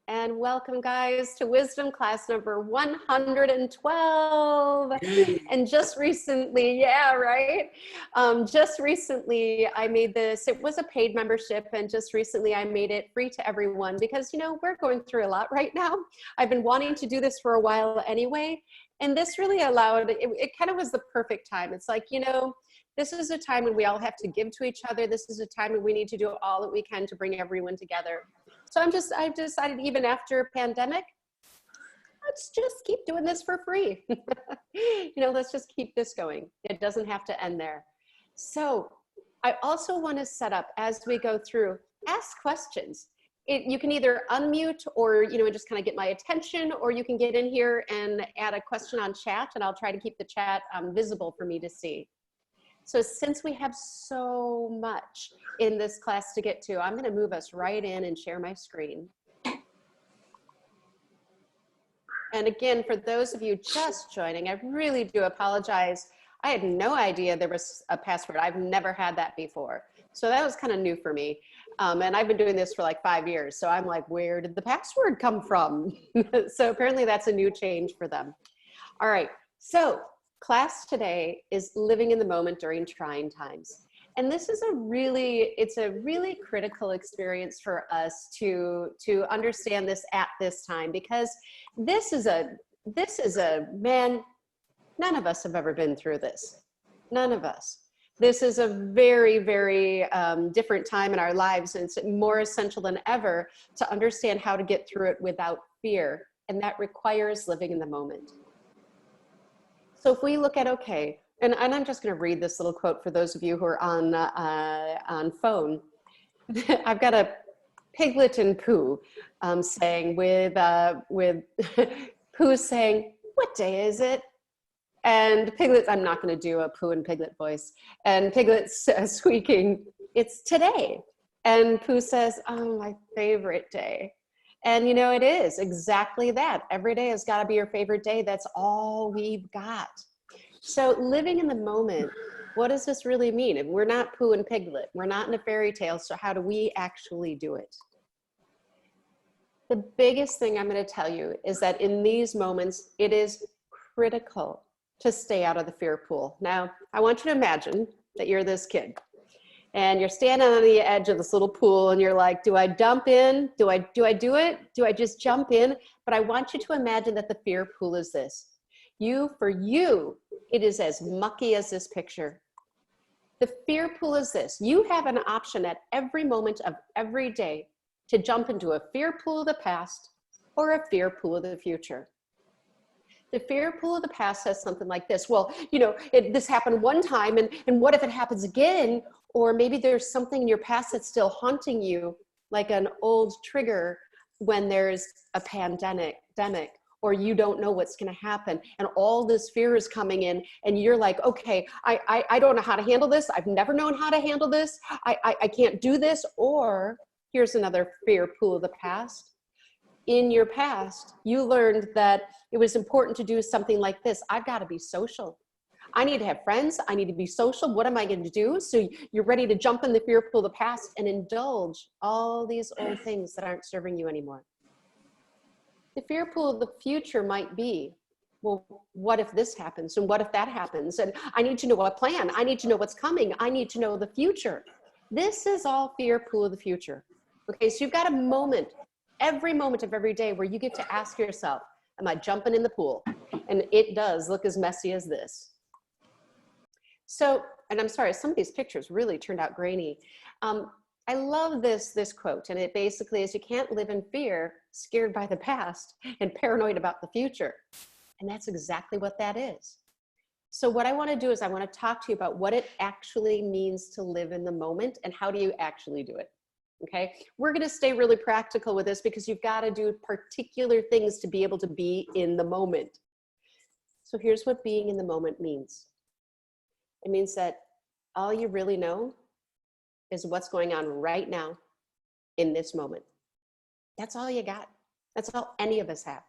And welcome, guys, to Wisdom class number 112. And just recently, yeah, right? Just recently, I made this, it was a paid membership, and just recently I made it free to everyone because, you know, we're going through a lot right now. I've been wanting to do this for a while anyway, and this really allowed, it kind of was the perfect time. It's like, you know, this is a time when we all have to give to each other. This is a time when we need to do all that we can to bring everyone together. So I've decided, even after pandemic, let's just keep doing this for free. You know, let's just keep this going. It doesn't have to end there. So I also want to set up, as we go through, ask questions. You can either unmute or, you know, just kind of get my attention, or you can get in here and add a question on chat, and I'll try to keep the chat visible for me to see. So since we have so much in this class to get to, I'm going to move us right in and share my screen. And again, for those of you just joining, I really do apologize. I had no idea there was a password. I've never had that before. So that was kind of new for me. And I've been doing this for like 5 years. So I'm like, where did the password come from? So apparently that's a new change for them. All right, so class today is living in the moment during trying times. And this is it's a really critical experience for us to understand this at this time, because this is a, man, none of us have ever been through this. None of us. This is a very, very different time in our lives, and it's more essential than ever to understand how to get through it without fear. And that requires living in the moment. So if we look at, okay, and I'm just going to read this little quote for those of you who are on phone. I've got a Piglet and Pooh saying with Pooh saying, "What day is it?" And Piglet, I'm not going to do a Pooh and Piglet voice. And Piglet squeaking, "It's today." And Pooh says, "Oh, my favorite day." And you know, it is exactly that. Every day has got to be your favorite day. That's all we've got. So living in the moment, what does this really mean? If we're not Pooh and Piglet, we're not in a fairy tale, so how do we actually do it? The biggest thing I'm going to tell you is that in these moments, it is critical to stay out of the fear pool. Now, I want you to imagine that you're this kid. And you're standing on the edge of this little pool, and you're like, do I dump in? Do I do it? Do I just jump in? But I want you to imagine that the fear pool is this. For you, it is as mucky as this picture. The fear pool is this. You have an option at every moment of every day to jump into a fear pool of the past or a fear pool of the future. The fear pool of the past says something like this. Well, you know, this happened one time, and what if it happens again? Or maybe there's something in your past that's still haunting you, like an old trigger when there's a pandemic, or you don't know what's going to happen, and all this fear is coming in, and you're like, okay, I don't know how to handle this. I've never known how to handle this. I can't do this. Or here's another fear pool of the past. In your past, you learned that it was important to do something like this. I've got to be social. I need to have friends. I need to be social. What am I going to do? So you're ready to jump in the fear pool of the past and indulge all these old things that aren't serving you anymore. The fear pool of the future might be, well, what if this happens? And what if that happens? And I need to know a plan. I need to know what's coming. I need to know the future. This is all fear pool of the future. Okay, so you've got a moment, every moment of every day, where you get to ask yourself, am I jumping in the pool? And it does look as messy as this. So, and I'm sorry, some of these pictures really turned out grainy. I love this quote, and it basically is, you can't live in fear, scared by the past, and paranoid about the future. And that's exactly what that is. So what I want to do is I want to talk to you about what it actually means to live in the moment, and how do you actually do it. Okay, we're going to stay really practical with this because you've got to do particular things to be able to be in the moment. So here's what being in the moment means. It means that all you really know is what's going on right now in this moment. That's all you got. That's all any of us have.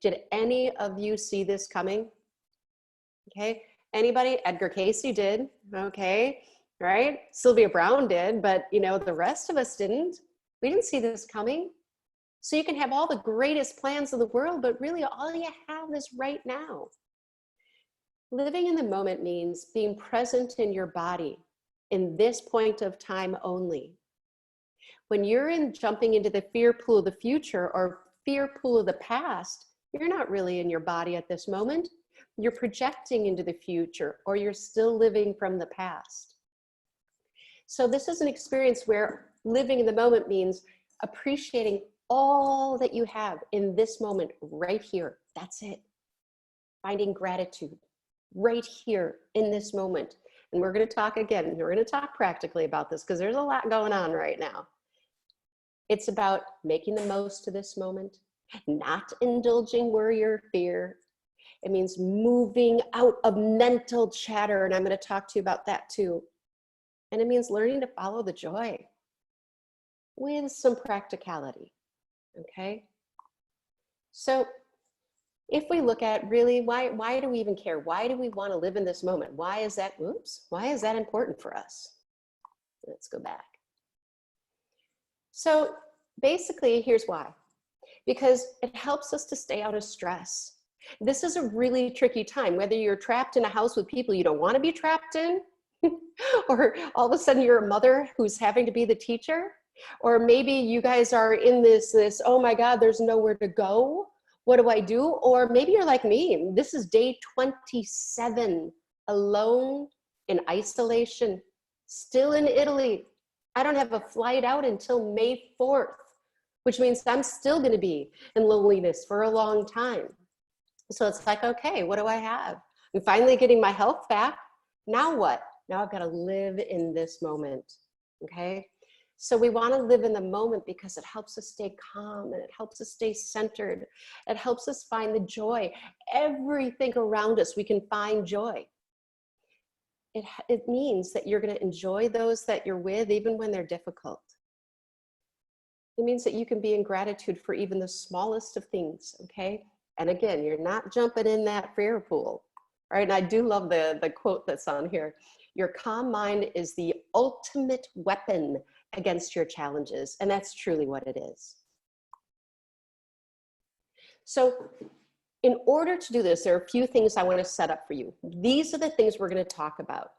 Did any of you see this coming? Okay, anybody? Edgar Casey did. Okay, right? Sylvia Browne did, but you know, the rest of us didn't. We didn't see this coming. So you can have all the greatest plans of the world, but really all you have is right now. Living in the moment means being present in your body in this point of time only. When you're jumping into the fear pool of the future or fear pool of the past, you're not really in your body at this moment. You're projecting into the future, or you're still living from the past. So this is an experience where living in the moment means appreciating all that you have in this moment right here. That's it. Finding gratitude right here in this moment. And we're going to talk again, we're going to talk practically about this because there's a lot going on right now. It's about making the most of this moment, not indulging worry or fear. It means moving out of mental chatter, and I'm going to talk to you about that too. And it means learning to follow the joy with some practicality, okay? So if we look at really, why do we even care? Why do we want to live in this moment? Why is that important for us? Let's go back. So basically, here's why. Because it helps us to stay out of stress. This is a really tricky time, whether you're trapped in a house with people you don't want to be trapped in, or all of a sudden you're a mother who's having to be the teacher, or maybe you guys are in this, oh my God, there's nowhere to go. What do I do? Or maybe you're like me. This is day 27, alone in isolation, still in Italy. I don't have a flight out until May 4th, which means I'm still going to be in loneliness for a long time. So it's like, okay, what do I have? I'm finally getting my health back. Now what? Now I've got to live in this moment, okay? So we want to live in the moment because it helps us stay calm and it helps us stay centered. It helps us find the joy. Everything around us, we can find joy. It means that you're going to enjoy those that you're with even when they're difficult. It means that you can be in gratitude for even the smallest of things, okay? And again, you're not jumping in that fear pool, all right? And I do love the quote that's on here. Your calm mind is the ultimate weapon against your challenges. And that's truly what it is. So in order to do this, there are a few things I want to set up for you. These are the things we're going to talk about.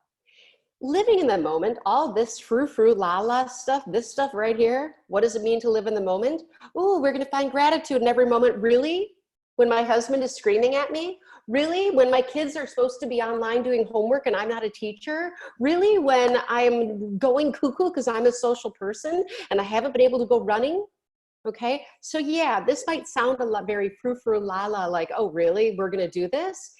Living in the moment, all this frou-frou, la-la stuff, this stuff right here, what does it mean to live in the moment? Ooh, we're going to find gratitude in every moment. Really? When my husband is screaming at me? Really? When my kids are supposed to be online doing homework and I'm not a teacher? Really? When I'm going cuckoo because I'm a social person and I haven't been able to go running? Okay, so yeah, this might sound a lot very frou-frou, la-la, like, oh, really? We're going to do this?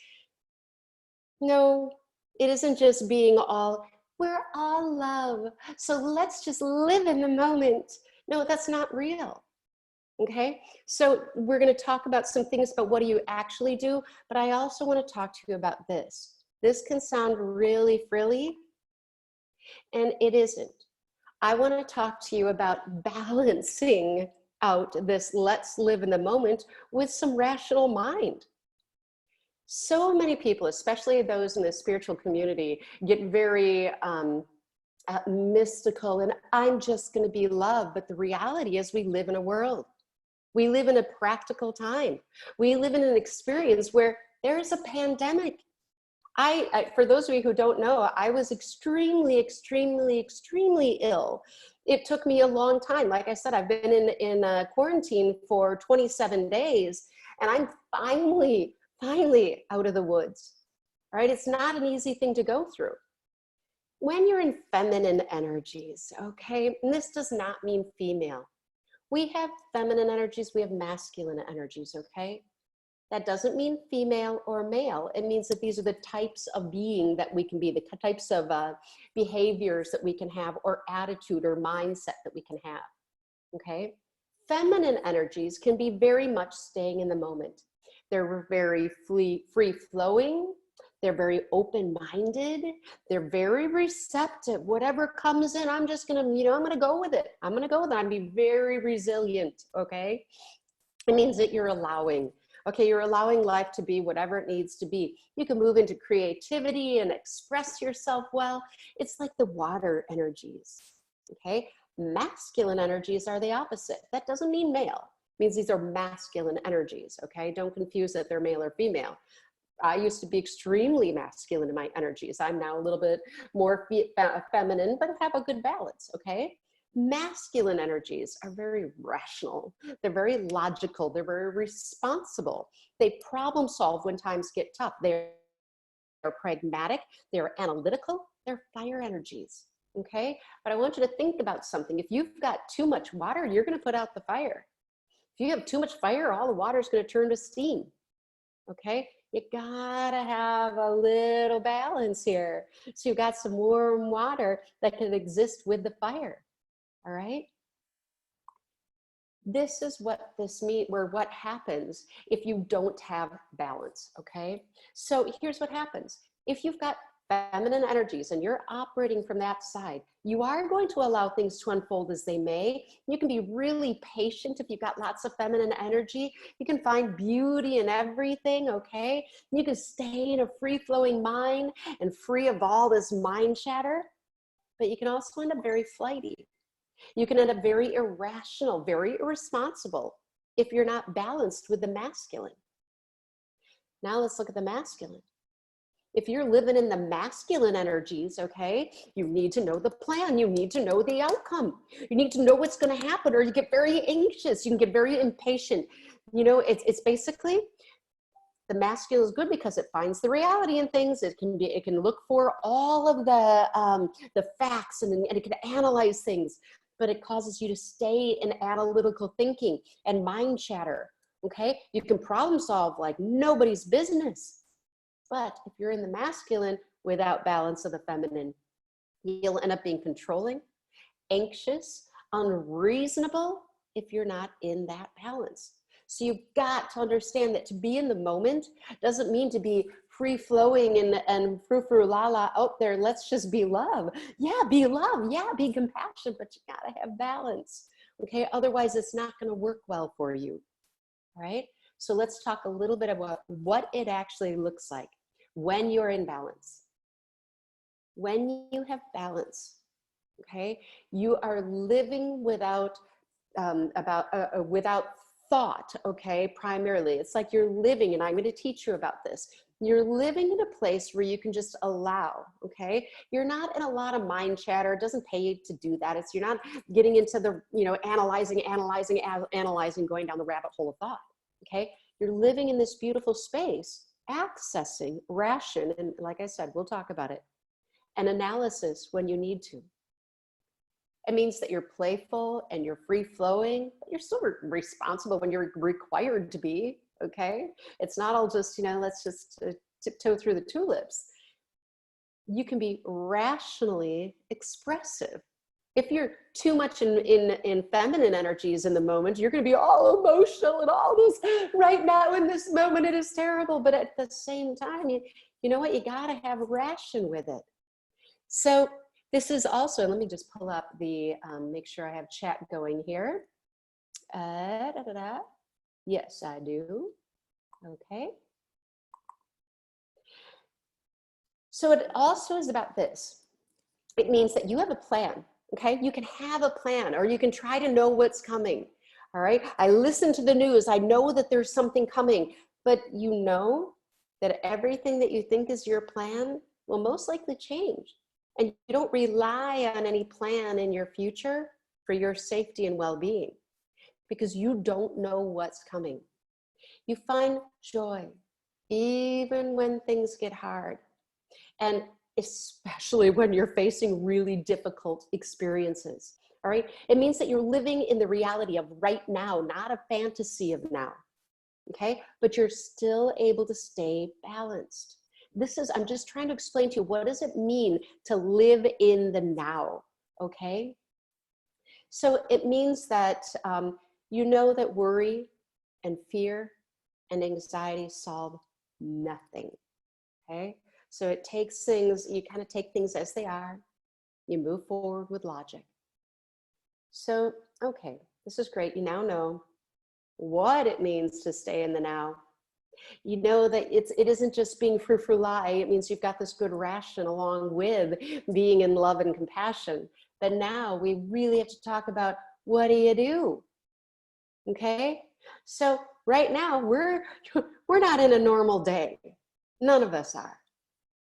No, it isn't just being all, we're all love, so let's just live in the moment. No, that's not real. Okay, so we're going to talk about some things about what do you actually do, but I also want to talk to you about this. This can sound really frilly, and it isn't. I want to talk to you about balancing out this let's live in the moment with some rational mind. So many people, especially those in the spiritual community, get very mystical and I'm just going to be love. But the reality is we live in a world. We live in a practical time. We live in an experience where there is a pandemic. For those of you who don't know, I was extremely ill. It took me a long time. Like I said, I've been in quarantine for 27 days and I'm finally out of the woods, right? It's not an easy thing to go through. When you're in feminine energies, okay, and this does not mean female. We have feminine energies, we have masculine energies, okay? That doesn't mean female or male. It means that these are the types of being that we can be, the types of behaviors that we can have, or attitude or mindset that we can have, okay? Feminine energies can be very much staying in the moment. They're very free-flowing. They're very open-minded. They're very receptive. Whatever comes in, I'm just gonna, I'm gonna go with it. I'm gonna go with it. I'm be very resilient, okay? It means that you're allowing. Okay, you're allowing life to be whatever it needs to be. You can move into creativity and express yourself well. It's like the water energies, okay? Masculine energies are the opposite. That doesn't mean male. It means these are masculine energies, okay? Don't confuse that they're male or female. I used to be extremely masculine in my energies. I'm now a little bit more feminine, but have a good balance, okay? Masculine energies are very rational. They're very logical. They're very responsible. They problem solve when times get tough. They're pragmatic. They're analytical. They're fire energies, okay? But I want you to think about something. If you've got too much water, you're going to put out the fire. If you have too much fire, all the water is going to turn to steam, okay? You gotta have a little balance here. So you've got some warm water that can exist with the fire, all right? This is what this means, or what happens if you don't have balance, okay? So here's what happens. If you've got feminine energies and you're operating from that side, you are going to allow things to unfold as they may. You can be really patient if you've got lots of feminine energy. You can find beauty in everything, okay? You can stay in a free-flowing mind and free of all this mind chatter, but you can also end up very flighty. You can end up very irrational, very irresponsible if you're not balanced with the masculine. Now let's look at the masculine. If you're living in the masculine energies, okay, you need to know the plan. You need to know the outcome. You need to know what's going to happen, or you get very anxious. You can get very impatient. You know, it's basically, the masculine is good because it finds the reality in things. It can look for all of the facts, and it can analyze things, but it causes you to stay in analytical thinking and mind chatter, okay? You can problem solve like nobody's business. But if you're in the masculine without balance of the feminine, you'll end up being controlling, anxious, unreasonable if you're not in that balance. So you've got to understand that to be in the moment doesn't mean to be free-flowing and frou-frou-la-la out there. Let's just be love. Yeah, be love. Yeah, be compassion, but you gotta have balance, okay? Otherwise, it's not gonna work well for you, all right? So let's talk a little bit about what it actually looks like when you're in balance. When you have balance, okay, you are living without without thought, okay, primarily. It's like you're living, and I'm going to teach you about this. You're living in a place where you can just allow, okay? You're not in a lot of mind chatter. It doesn't pay you to do that. You're not getting into the, analyzing, going down the rabbit hole of thought, okay? You're living in this beautiful space, accessing ration, and like I said, we'll talk about it, and analysis when you need to. It means that you're playful and you're free-flowing, but you're still responsible when you're required to be, okay? It's not all just, let's just tiptoe through the tulips. You can be rationally expressive. If you're too much in feminine energies in the moment, you're going to be all emotional and all this right now in this moment. It is terrible. But at the same time, you know what? You got to have ration with it. So this is also, let me just pull up the, make sure I have chat going here. Yes, I do. Okay. So it also is about this. It means that you have a plan. Okay, you can have a plan, or you can try to know what's coming. All right, I listen to the news. I know that there's something coming, but you know that everything that you think is your plan will most likely change. And you don't rely on any plan in your future for your safety and well-being, because you don't know what's coming. You find joy even when things get hard. And especially when you're facing really difficult experiences, all right? It means that you're living in the reality of right now, not a fantasy of now, okay? But you're still able to stay balanced. I'm just trying to explain to you, what does it mean to live in the now, okay? So it means that you know that worry and fear and anxiety solve nothing, okay? So it takes things, you kind of take things as they are, you move forward with logic. So, okay, this is great. You now know what it means to stay in the now. You know that it isn't just being frou-frou-lie. It means you've got this good ration along with being in love and compassion. But now we really have to talk about, what do you do? Okay? So right now we're not in a normal day. None of us are.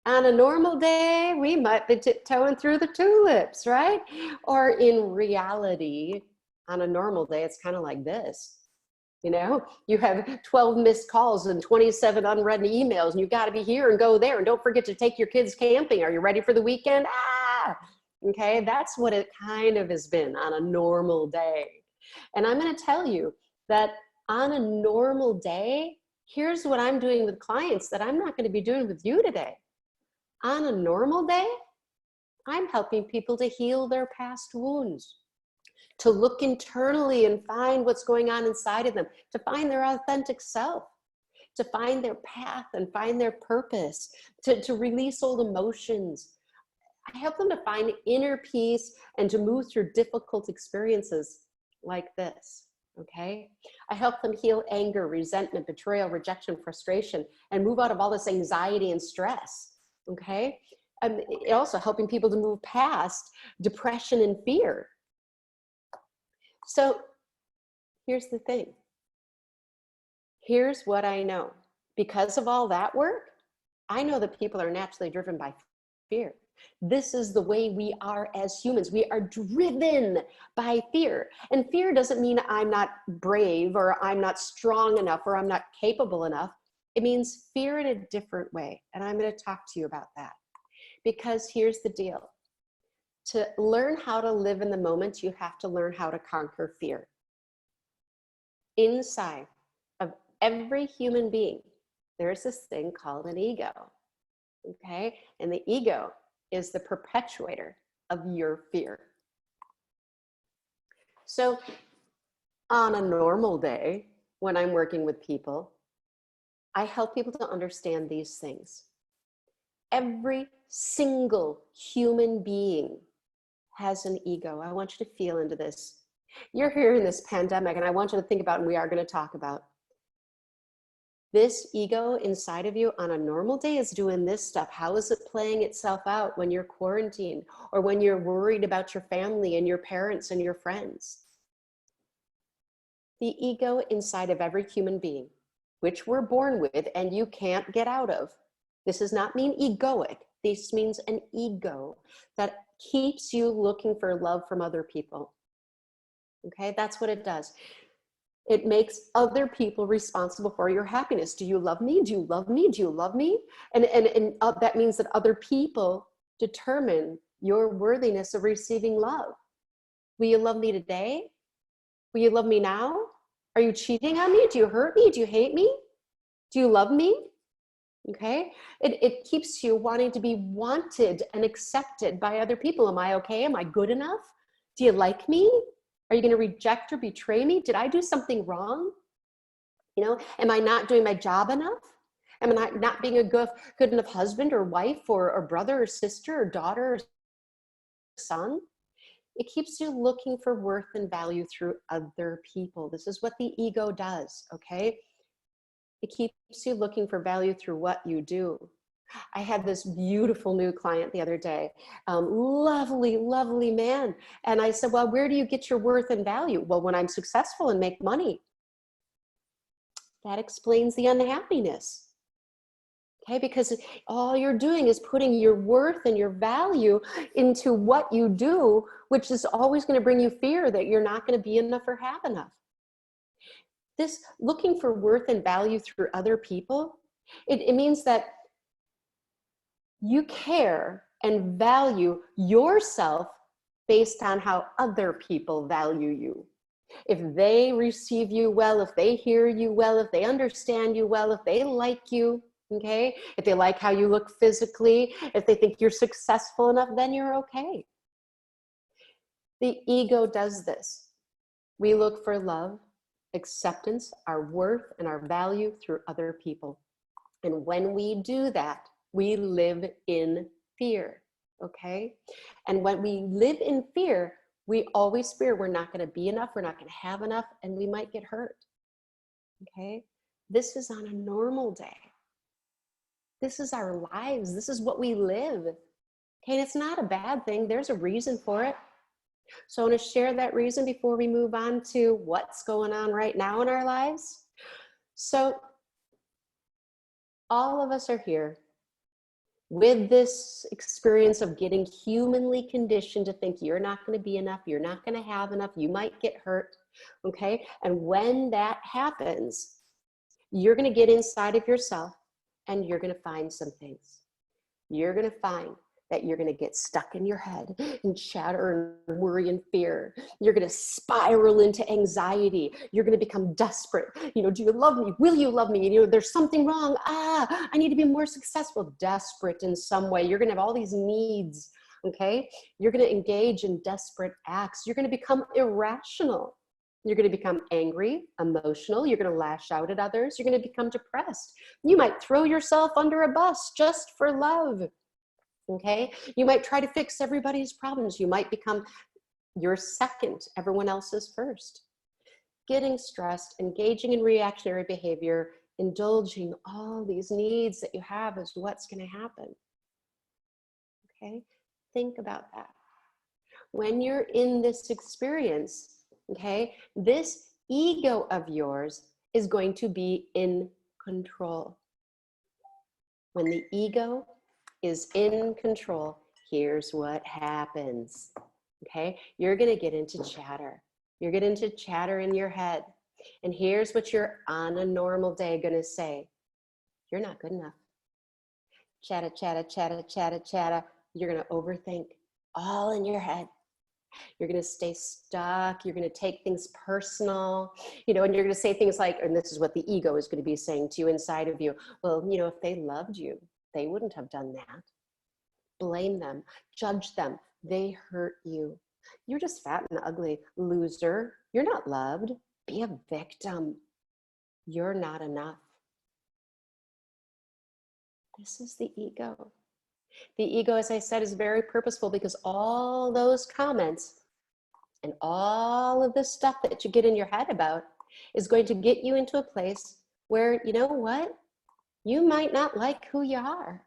On a normal day, we might be tiptoeing through the tulips, right? Or in reality, on a normal day, it's kind of like this. You know, you have 12 missed calls and 27 unread emails, and you've got to be here and go there. And don't forget to take your kids camping. Are you ready for the weekend? Okay, that's what it kind of has been on a normal day. And I'm going to tell you that on a normal day, here's what I'm doing with clients that I'm not going to be doing with you today. On a normal day, I'm helping people to heal their past wounds, to look internally and find what's going on inside of them, to find their authentic self, to find their path and find their purpose, to release old emotions. I help them to find inner peace and to move through difficult experiences like this, okay? I help them heal anger, resentment, betrayal, rejection, frustration, and move out of all this anxiety and stress, okay? Also helping people to move past depression and fear. So here's the thing. Here's what I know. Because of all that work, I know that people are naturally driven by fear. This is the way we are as humans. We are driven by fear. And fear doesn't mean I'm not brave or I'm not strong enough or I'm not capable enough. It means fear in a different way. And I'm going to talk to you about that. Because here's the deal. To learn how to live in the moment, you have to learn how to conquer fear. Inside of every human being, there's this thing called an ego, okay? And the ego is the perpetuator of your fear. So on a normal day, when I'm working with people, I help people to understand these things. Every single human being has an ego. I want you to feel into this. You're here in this pandemic, and I want you to think about, and we are going to talk about, this ego inside of you on a normal day is doing this stuff. How is it playing itself out when you're quarantined or when you're worried about your family and your parents and your friends? The ego inside of every human being, which we're born with and you can't get out of. This does not mean egoic. This means an ego that keeps you looking for love from other people. Okay, that's what it does. It makes other people responsible for your happiness. Do you love me? Do you love me? Do you love me? And that means that other people determine your worthiness of receiving love. Will you love me today? Will you love me now? Are you cheating on me? Do you hurt me? Do you hate me? Do you love me? Okay, it keeps you wanting to be wanted and accepted by other people. Am I okay? Am I good enough? Do you like me? Are you going to reject or betray me? Did I do something wrong? You know, am I not doing my job enough? Am I not being a good enough husband or wife or brother or sister or daughter or son? It keeps you looking for worth and value through other people. This is what the ego does, okay? It keeps you looking for value through what you do. I had this beautiful new client the other day, lovely, lovely man. And I said, well, where do you get your worth and value? Well, when I'm successful and make money. That explains the unhappiness. Okay, because all you're doing is putting your worth and your value into what you do, which is always going to bring you fear that you're not going to be enough or have enough. This looking for worth and value through other people, it means that you care and value yourself based on how other people value you. If they receive you well, if they hear you well, if they understand you well, if they like you, okay? If they like how you look physically, if they think you're successful enough, then you're okay. The ego does this. We look for love, acceptance, our worth, and our value through other people. And when we do that, we live in fear, okay? And when we live in fear, we always fear we're not going to be enough, we're not going to have enough, and we might get hurt, okay? This is on a normal day. This is our lives. This is what we live. Okay, and it's not a bad thing. There's a reason for it. So I want to share that reason before we move on to what's going on right now in our lives. So all of us are here with this experience of getting humanly conditioned to think you're not going to be enough, you're not going to have enough, you might get hurt, okay? And when that happens, you're going to get inside of yourself and you're going to find some things. You're going to find that you're going to get stuck in your head and chatter and worry and fear. You're going to spiral into anxiety. You're going to become desperate. You know, do you love me? Will you love me? You know, there's something wrong. I need to be more successful. Desperate in some way. You're going to have all these needs, okay? You're going to engage in desperate acts. You're going to become irrational. You're going to become angry, emotional. You're going to lash out at others. You're going to become depressed. You might throw yourself under a bus just for love. Okay, you might try to fix everybody's problems. You might become your second, everyone else's first. Getting stressed, engaging in reactionary behavior, indulging all these needs that you have is what's going to happen. Okay, think about that. When you're in this experience, okay, this ego of yours is going to be in control. When the ego is in control, here's what happens. Okay, you're going to get into chatter. You're getting into chatter in your head. And here's what you're on a normal day going to say. You're not good enough. Chatter, chatter, chatter, chatter, chatter. You're going to overthink all in your head. You're going to stay stuck. You're going to take things personal, you know, and you're going to say things like, and this is what the ego is going to be saying to you inside of you. Well, you know, if they loved you, they wouldn't have done that. Blame them, judge them. They hurt you. You're just fat and ugly, loser. You're not loved. Be a victim. You're not enough. This is the ego. The ego, as I said, is very purposeful because all those comments and all of this stuff that you get in your head about is going to get you into a place where, you know what? You might not like who you are.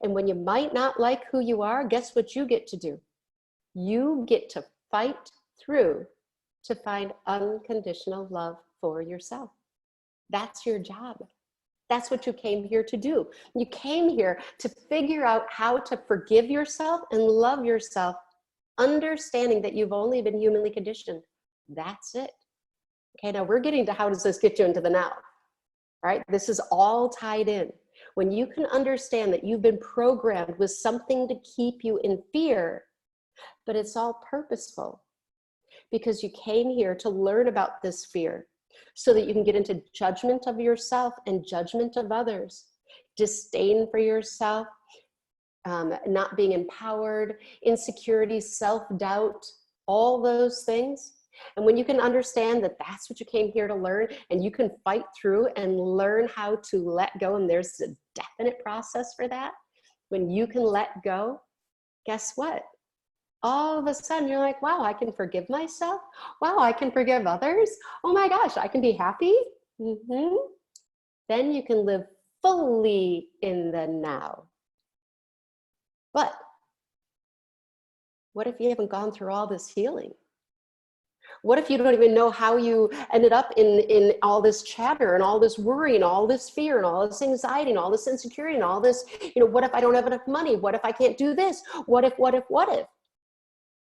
And when you might not like who you are, guess what you get to do? You get to fight through to find unconditional love for yourself. That's your job. That's what you came here to do. You came here to figure out how to forgive yourself and love yourself, understanding that you've only been humanly conditioned. That's it. Okay, now we're getting to how does this get you into the now? Right? This is all tied in. When you can understand that you've been programmed with something to keep you in fear, but it's all purposeful because you came here to learn about this fear so that you can get into judgment of yourself and judgment of others, disdain for yourself, not being empowered, insecurity, self-doubt, all those things. And when you can understand that that's what you came here to learn, and you can fight through and learn how to let go, and there's a definite process for that. When you can let go, guess what? All of a sudden you're like, wow, I can forgive myself. Wow, I can forgive others. Oh my gosh, I can be happy. Then you can live fully in the now. But what if you haven't gone through all this healing? What if you don't even know how you ended up in all this chatter and all this worry and all this fear and all this anxiety and all this insecurity and all this, you know, what if I don't have enough money? What if I can't do this? What if, what if, what if?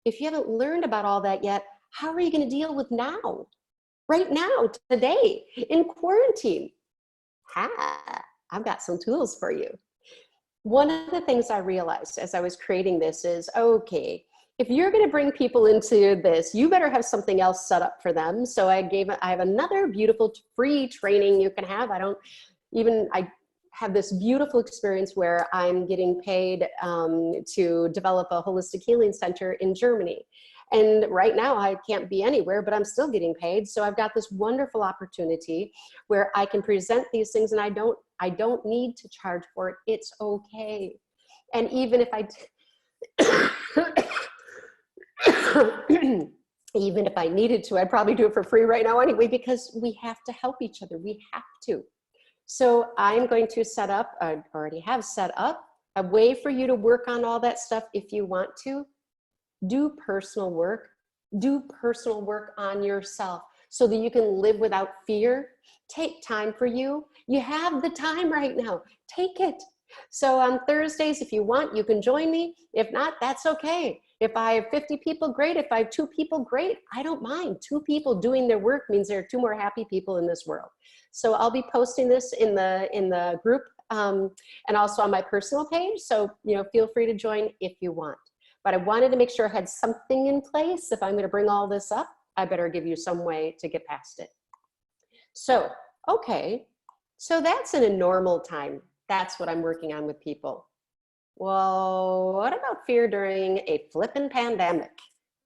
If you haven't learned about all that yet, how are you going to deal with now? Right now, today, in quarantine? I've got some tools for you. One of the things I realized as I was creating this is, okay, if you're going to bring people into this, you better have something else set up for them. So I have another beautiful free training you can have. I have this beautiful experience where I'm getting paid to develop a holistic healing center in Germany. And right now I can't be anywhere, but I'm still getting paid. So I've got this wonderful opportunity where I can present these things and I don't need to charge for it. It's okay. And even if Even if I needed to, I'd probably do it for free right now anyway, because we have to help each other. We have to. So I'm going to set up, I already have set up, a way for you to work on all that stuff if you want to. Do personal work. Do personal work on yourself so that you can live without fear. Take time for you. You have the time right now. Take it. So on Thursdays, if you want, you can join me. If not, that's okay. If I have 50 people, great. If I have 2 people, great. I don't mind. 2 people doing their work means there are 2 more happy people in this world. So I'll be posting this in the group and also on my personal page. So, you know, feel free to join if you want. But I wanted to make sure I had something in place. If I'm going to bring all this up, I better give you some way to get past it. So, okay. So that's in a normal time. That's what I'm working on with people. Well, what about fear during a flippin' pandemic?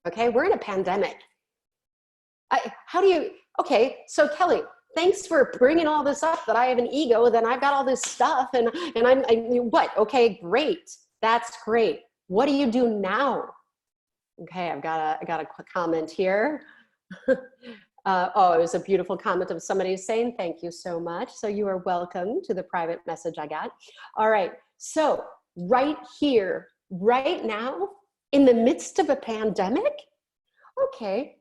Okay, we're in a pandemic. How do you, okay, so Kelly, thanks for bringing all this up, that I have an ego, then I've got all this stuff, and what? Okay, great, that's great. What do you do now? Okay, I got a comment here. Oh, it was a beautiful comment of somebody saying, thank you so much. So you are welcome to the private message I got. All right, so right here, right now, in the midst of a pandemic, okay,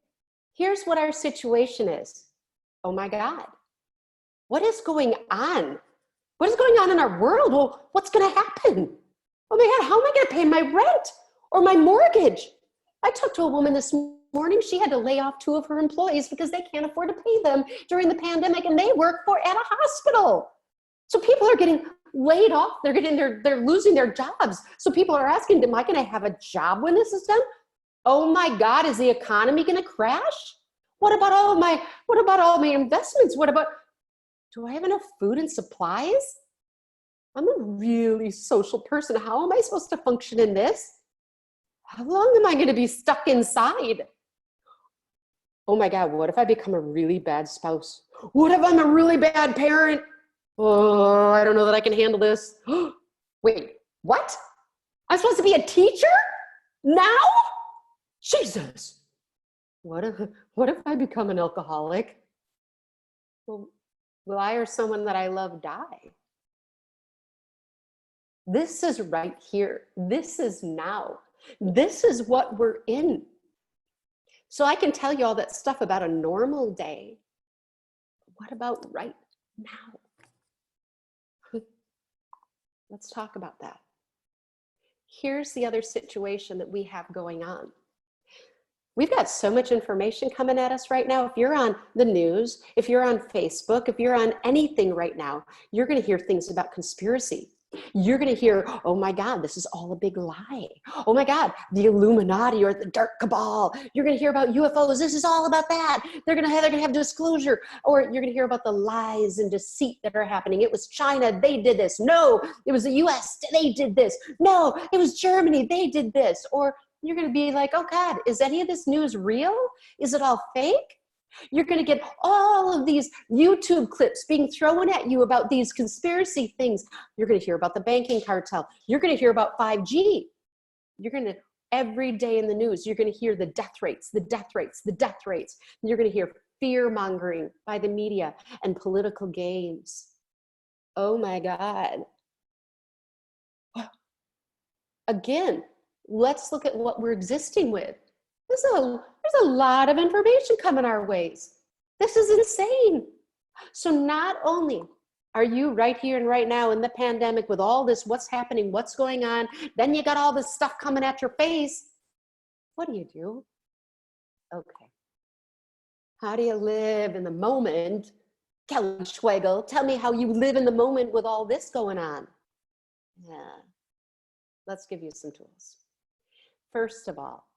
here's what our situation is. Oh my God, what is going on? What is going on in our world? Well, what's gonna happen? Oh my God, how am I gonna pay my rent or my mortgage? I talked to a woman this morning, she had to lay off 2 of her employees because they can't afford to pay them during the pandemic, and they work at a hospital. So people are getting laid off, they're losing their jobs. So people are asking, am I gonna have a job when this is done? Oh my God, is the economy gonna crash? What about all my investments? What about, do I have enough food and supplies? I'm a really social person. How am I supposed to function in this? How long am I gonna be stuck inside? Oh my God, what if I become a really bad spouse? What if I'm a really bad parent? Oh, I don't know that I can handle this. Wait, what? I'm supposed to be a teacher? Now? Jesus. What if I become an alcoholic? Well, will I or someone that I love die? This is right here. This is now. This is what we're in. So I can tell you all that stuff about a normal day. What about right now? Let's talk about that. Here's the other situation that we have going on. We've got so much information coming at us right now. If you're on the news, if you're on Facebook, if you're on anything right now, you're going to hear things about conspiracy. You're going to hear, oh my God, this is all a big lie. Oh my God, the Illuminati or the dark cabal. You're going to hear about UFOs. This is all about that. They're going to have disclosure. Or you're going to hear about the lies and deceit that are happening. It was China, they did this. No, it was the US, they did this. No, it was Germany, they did this. Or you're going to be like, oh God, is any of this news real? Is it all fake? You're going to get all of these YouTube clips being thrown at you about these conspiracy things. You're going to hear about the banking cartel. You're going to hear about 5G. You're going to, every day in the news, you're going to hear the death rates, the death rates, the death rates. You're going to hear fear mongering by the media and political games. Oh my God. Again, let's look at what we're existing with. There's a lot of information coming our ways. This is insane. So not only are you right here and right now in the pandemic with all this, what's happening, what's going on, then you got all this stuff coming at your face. What do? Okay. How do you live in the moment? Kelly Schwegel, tell me how you live in the moment with all this going on. Yeah, let's give you some tools. First of all,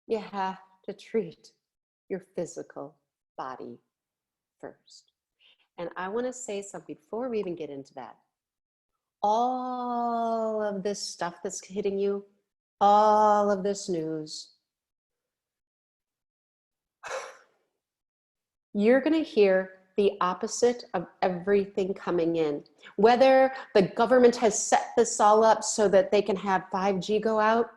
you have to treat your physical body first. And I want to say something before we even get into that. All of this stuff that's hitting you, all of this news, you're going to hear the opposite of everything coming in. Whether the government has set this all up so that they can have 5G go out,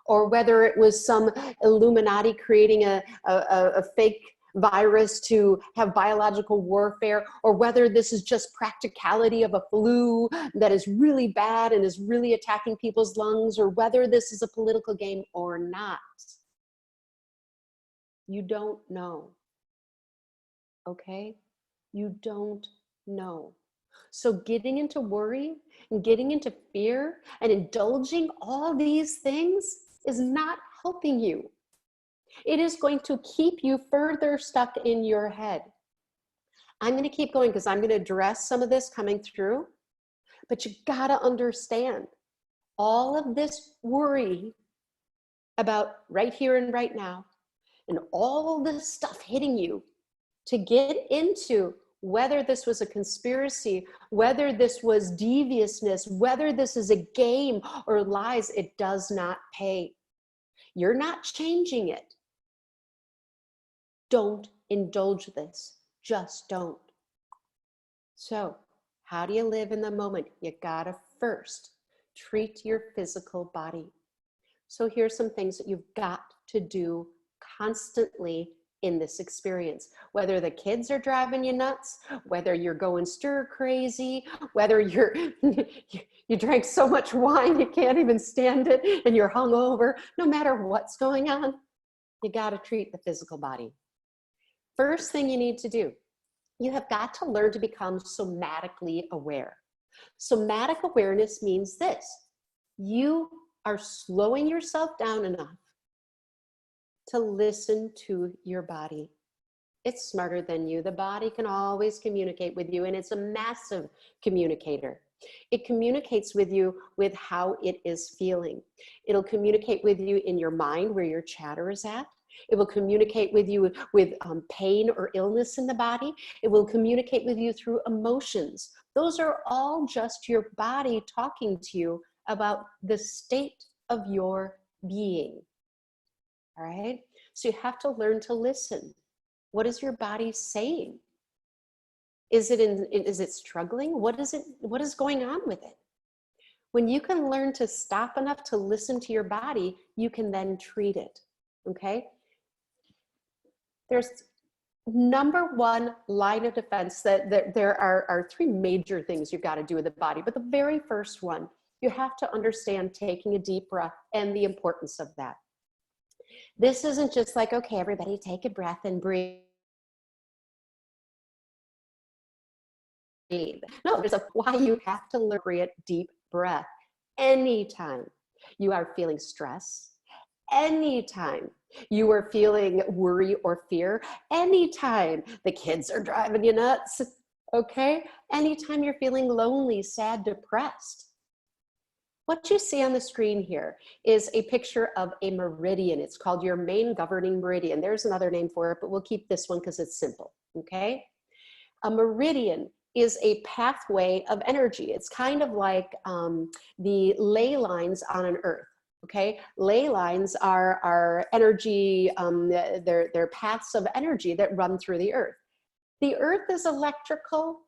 or whether it was some Illuminati creating a fake virus to have biological warfare, or whether this is just practicality of a flu that is really bad and is really attacking people's lungs, or whether this is a political game or not. You don't know, okay? You don't know. So getting into worry and getting into fear and indulging all these things is not helping you. It is going to keep you further stuck in your head. I'm going to keep going because I'm going to address some of this coming through, but you got to understand all of this worry about right here and right now, and all this stuff hitting you to get into whether this was a conspiracy, whether this was deviousness, whether this is a game or lies, it does not pay. You're not changing it. Don't indulge this. Just don't. So, how do you live in the moment? You gotta first treat your physical body. So here's some things that you've got to do constantly in this experience. Whether the kids are driving you nuts, whether you're going stir crazy, whether you drank so much wine you can't even stand it and you're hungover, no matter what's going on, you got to treat the physical body. First thing you need to do, you have got to learn to become somatically aware. Somatic awareness means this: you are slowing yourself down enough to listen to your body. It's smarter than you. The body can always communicate with you, and it's a massive communicator. It communicates with you with how it is feeling. It'll communicate with you in your mind where your chatter is at. It will communicate with you with pain or illness in the body. It will communicate with you through emotions. Those are all just your body talking to you about the state of your being. All right? So you have to learn to listen. What is your body saying? Is it struggling? What is going on with it? When you can learn to stop enough to listen to your body, you can then treat it. Okay? There's number one line of defense that there are three major things you've got to do with the body. But the very first one, you have to understand taking a deep breath and the importance of that. This isn't just like, okay, everybody take a breath and breathe. No, there's a why you have to learn a deep breath anytime you are feeling stress, anytime you are feeling worry or fear, anytime the kids are driving you nuts, okay? Anytime you're feeling lonely, sad, depressed. What you see on the screen here is a picture of a meridian. It's called your main governing meridian. There's another name for it, but we'll keep this one because it's simple, okay? A meridian is a pathway of energy. It's kind of like the ley lines on an earth, okay? Ley lines are energy, they're paths of energy that run through the earth. The earth is electrical.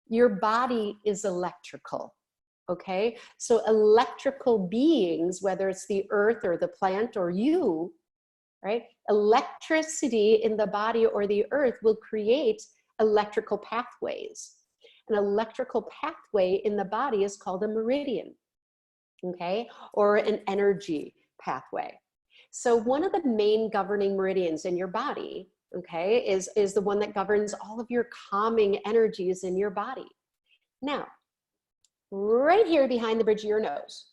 Your body is electrical. Okay, so electrical beings, whether it's the earth or the plant or you, right? Electricity in the body or the earth will create electrical pathways. An electrical pathway in the body is called a meridian, okay? Or an energy pathway. So one of the main governing meridians in your body, okay, is the one that governs all of your calming energies in your body. Now, right here behind the bridge of your nose,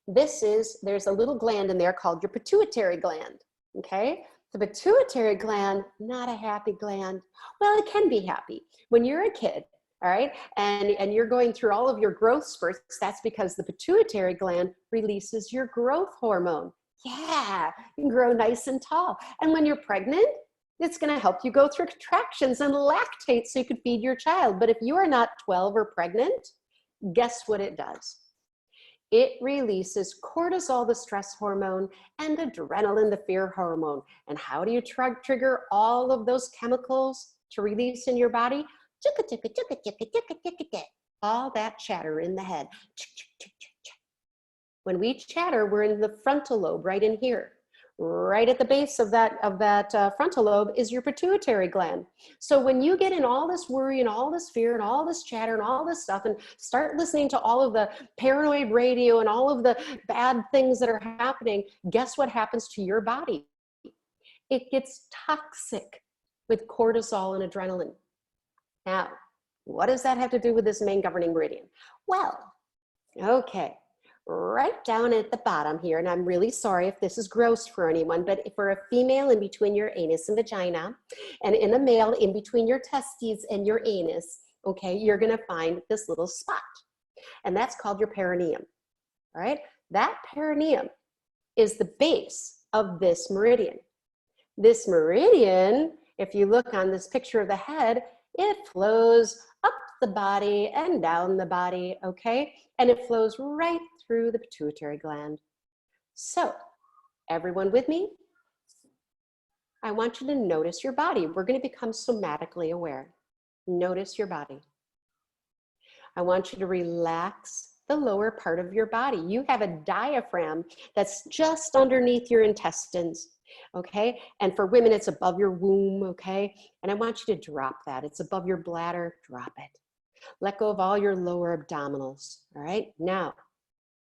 there's a little gland in there called your pituitary gland, okay? The pituitary gland, not a happy gland. Well, it can be happy. When you're a kid, all right, and you're going through all of your growth spurts, that's because the pituitary gland releases your growth hormone. Yeah, you can grow nice and tall. And when you're pregnant, it's gonna help you go through contractions and lactate so you can feed your child. But if you are not 12 or pregnant, guess what it does? It releases cortisol, the stress hormone, and adrenaline, the fear hormone. And how do you trigger all of those chemicals to release in your body? All that chatter in the head. When we chatter, we're in the frontal lobe, right in here. Right at the base of that frontal lobe is your pituitary gland. So when you get in all this worry and all this fear and all this chatter and all this stuff and start listening to all of the paranoid radio and all of the bad things that are happening, guess what happens to your body? It gets toxic with cortisol and adrenaline. Now, what does that have to do with this main governing meridian? Well, okay. Right down at the bottom here, and I'm really sorry if this is gross for anyone, but for a female in between your anus and vagina, and in a male in between your testes and your anus, okay, you're gonna find this little spot, and that's called your perineum, all right? That perineum is the base of this meridian. This meridian, if you look on this picture of the head, it flows up the body and down the body, okay? And it flows right through the pituitary gland. So, everyone with me? I want you to notice your body. We're going to become somatically aware. Notice your body. I want you to relax the lower part of your body. You have a diaphragm that's just underneath your intestines, okay? And for women, it's above your womb, okay? And I want you to drop that. It's above your bladder, drop it. Let go of all your lower abdominals, all right? Now,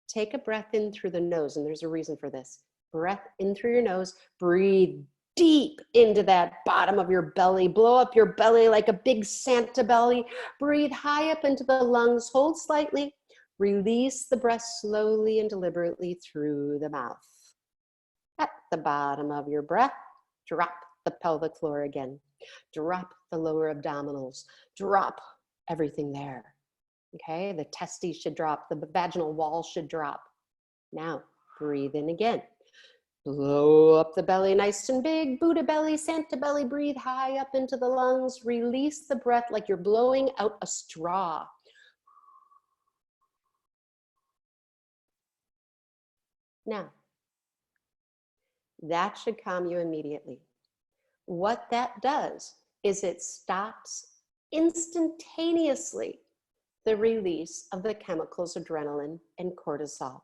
take a breath in through the nose, and there's a reason for this. Breath in through your nose, breathe deep into that bottom of your belly, blow up your belly like a big Santa belly, breathe high up into the lungs, hold slightly, release the breath slowly and deliberately through the mouth. At the bottom of your breath, drop the pelvic floor again, drop the lower abdominals, drop everything there. Okay, the testes should drop, the vaginal wall should drop. Now, breathe in again. Blow up the belly nice and big, Buddha belly, Santa belly, breathe high up into the lungs, release the breath like you're blowing out a straw. Now, that should calm you immediately. What that does is it stops instantaneously the release of the chemicals adrenaline and cortisol.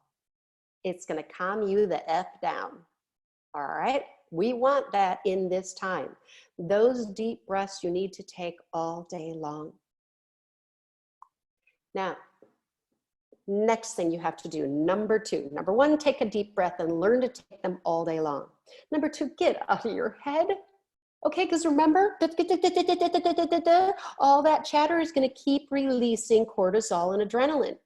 It's going to calm you the F down. All right? We want that in this time. Those deep breaths you need to take all day long. Now, next thing you have to do, number 2. Number 1, take a deep breath and learn to take them all day long. Number 2, get out of your head. Okay, because remember, all that chatter is going to keep releasing cortisol and adrenaline.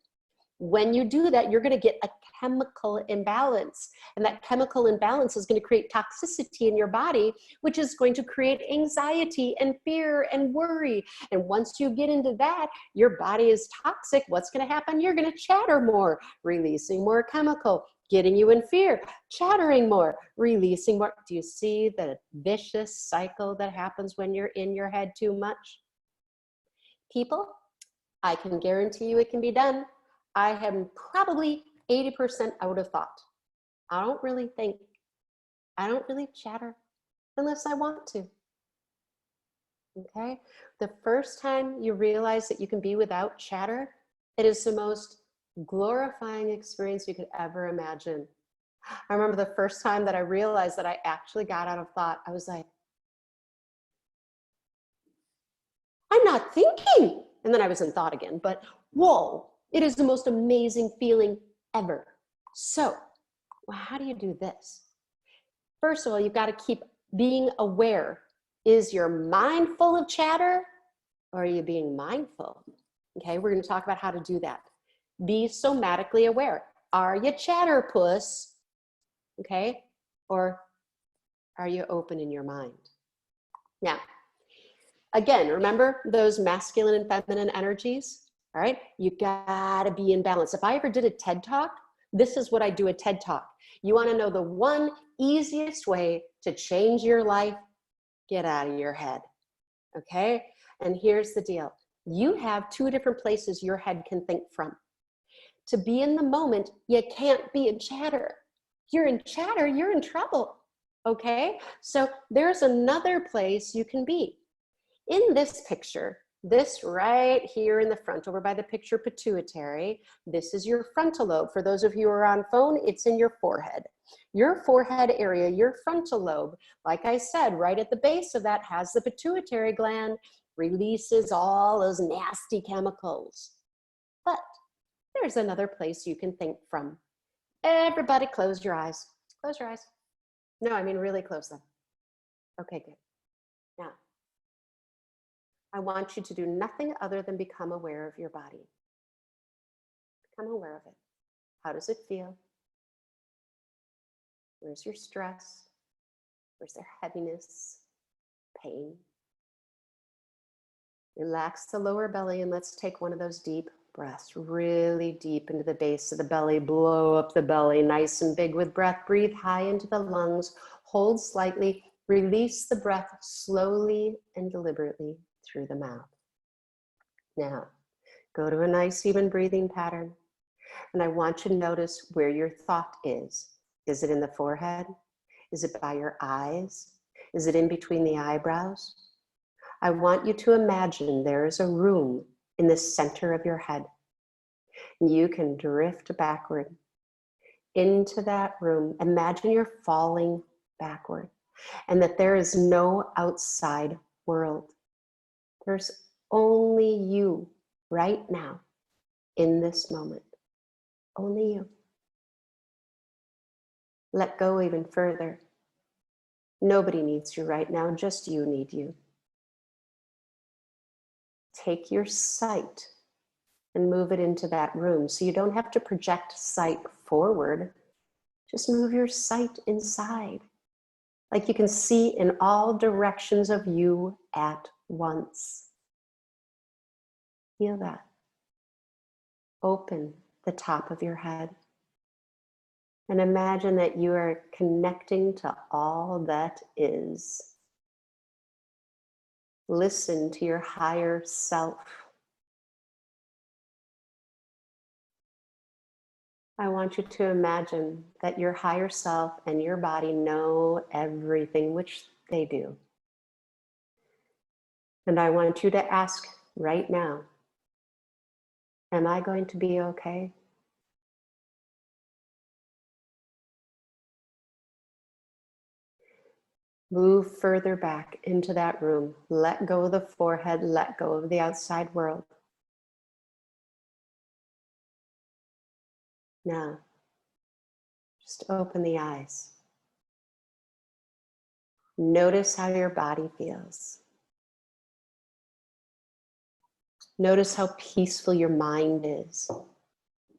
When you do that, you're going to get a chemical imbalance. And that chemical imbalance is going to create toxicity in your body, which is going to create anxiety and fear and worry. And once you get into that, your body is toxic. What's going to happen? You're going to chatter more, releasing more chemical, getting you in fear, chattering more, releasing more. Do you see the vicious cycle that happens when you're in your head too much? People, I can guarantee you it can be done. I am probably 80% out of thought. I don't really think. I don't really chatter unless I want to. Okay? The first time you realize that you can be without chatter, it is the most glorifying experience you could ever imagine. I remember the first time that I realized that I actually got out of thought, I was like, I'm not thinking. And then I was in thought again, but whoa, it is the most amazing feeling ever. So, well, how do you do this? First of all, you've got to keep being aware. Is your mind full of chatter or are you being mindful? Okay, we're going to talk about how to do that. Be somatically aware. Are you chatterpuss? Okay, or are you open in your mind? Now, again, remember those masculine and feminine energies? All right, you gotta be in balance. If I ever did a TED Talk, this is what I do a TED Talk. You wanna know the one easiest way to change your life? Get out of your head, okay? And here's the deal. You have 2 different places your head can think from. To be in the moment, you can't be in chatter. You're in chatter, you're in trouble, okay? So there's another place you can be. In this picture, This right here in the front, over by the picture pituitary, this is your frontal lobe. For those of you who are on phone, it's in your forehead. Your forehead area, your frontal lobe, like I said, right at the base of that has the pituitary gland, releases all those nasty chemicals. But there's another place you can think from. Everybody close your eyes. Close your eyes. No, I mean really close them. Okay, good. Now, I want you to do nothing other than become aware of your body. Become aware of it. How does it feel? Where's your stress? Where's there heaviness, pain? Relax the lower belly and let's take one of those deep breaths, really deep into the base of the belly. Blow up the belly, nice and big with breath. Breathe high into the lungs. Hold slightly. Release the breath slowly and deliberately through the mouth. Now, go to a nice even breathing pattern. And I want you to notice where your thought is. Is it in the forehead? Is it by your eyes? Is it in between the eyebrows? I want you to imagine there is a room in the center of your head. And you can drift backward into that room. Imagine you're falling backward and that there is no outside world. There's only you right now in this moment. Only you. Let go even further. Nobody needs you right now, just you need you. Take your sight and move it into that room. So you don't have to project sight forward. Just move your sight inside. Like you can see in all directions of you at once. Feel that. Open the top of your head. And imagine that you are connecting to all that is. Listen to your higher self. I want you to imagine that your higher self and your body know everything, which they do. And I want you to ask right now, am I going to be okay? Move further back into that room. Let go of the forehead, let go of the outside world. Now, just open the eyes. Notice how your body feels. Notice how peaceful your mind is.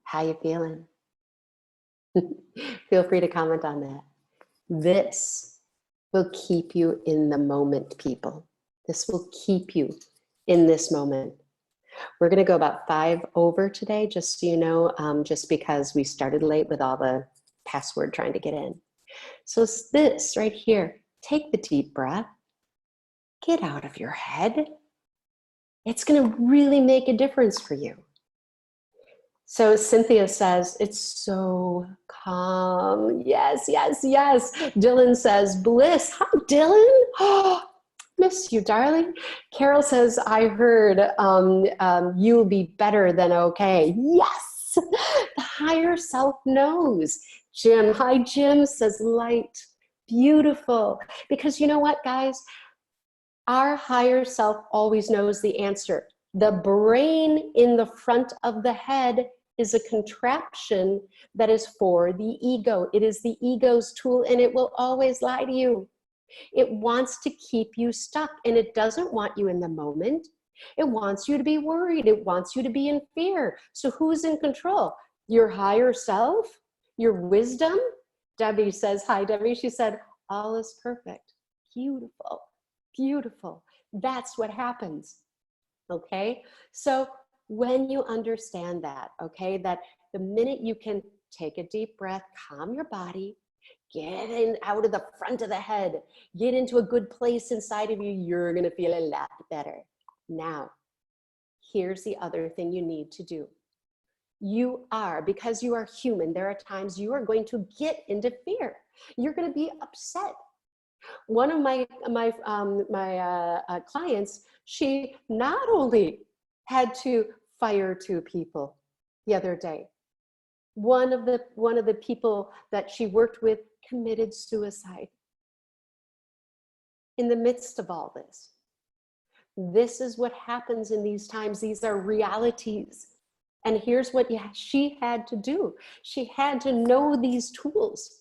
How you feeling? Feel free to comment on that. This will keep you in the moment, people. This will keep you in this moment. We're going to go about 5 over today, just so you know, just because we started late with all the password trying to get in. So it's this right here. Take the deep breath. Get out of your head. It's going to really make a difference for you. So Cynthia says, it's so calm. Yes, yes, yes. Dylan says, bliss. Hi, Dylan. Oh, miss you, darling. Carol says, I heard you'll be better than okay. Yes, the higher self knows. Jim, hi, Jim, says light. Beautiful. Because you know what, guys? Our higher self always knows the answer. The brain in the front of the head is a contraption that is for the ego. It is the ego's tool, and it will always lie to you. It wants to keep you stuck, and it doesn't want you in the moment. It wants you to be worried. It wants you to be in fear. So who's in control? Your higher self? Your wisdom? Debbie says, hi, Debbie. She said, all is perfect. Beautiful. Beautiful. That's what happens. Okay? So when you understand that, okay, that the minute you can take a deep breath, calm your body, get in out of the front of the head, get into a good place inside of you, you're going to feel a lot better. Now, here's the other thing you need to do. You are, because you are human, there are times you are going to get into fear. You're going to be upset. One of my clients, she not only had to fire 2 people the other day. One of the people that she worked with committed suicide in the midst of all this. This is what happens in these times. These are realities. And here's what she had to do. She had to know these tools.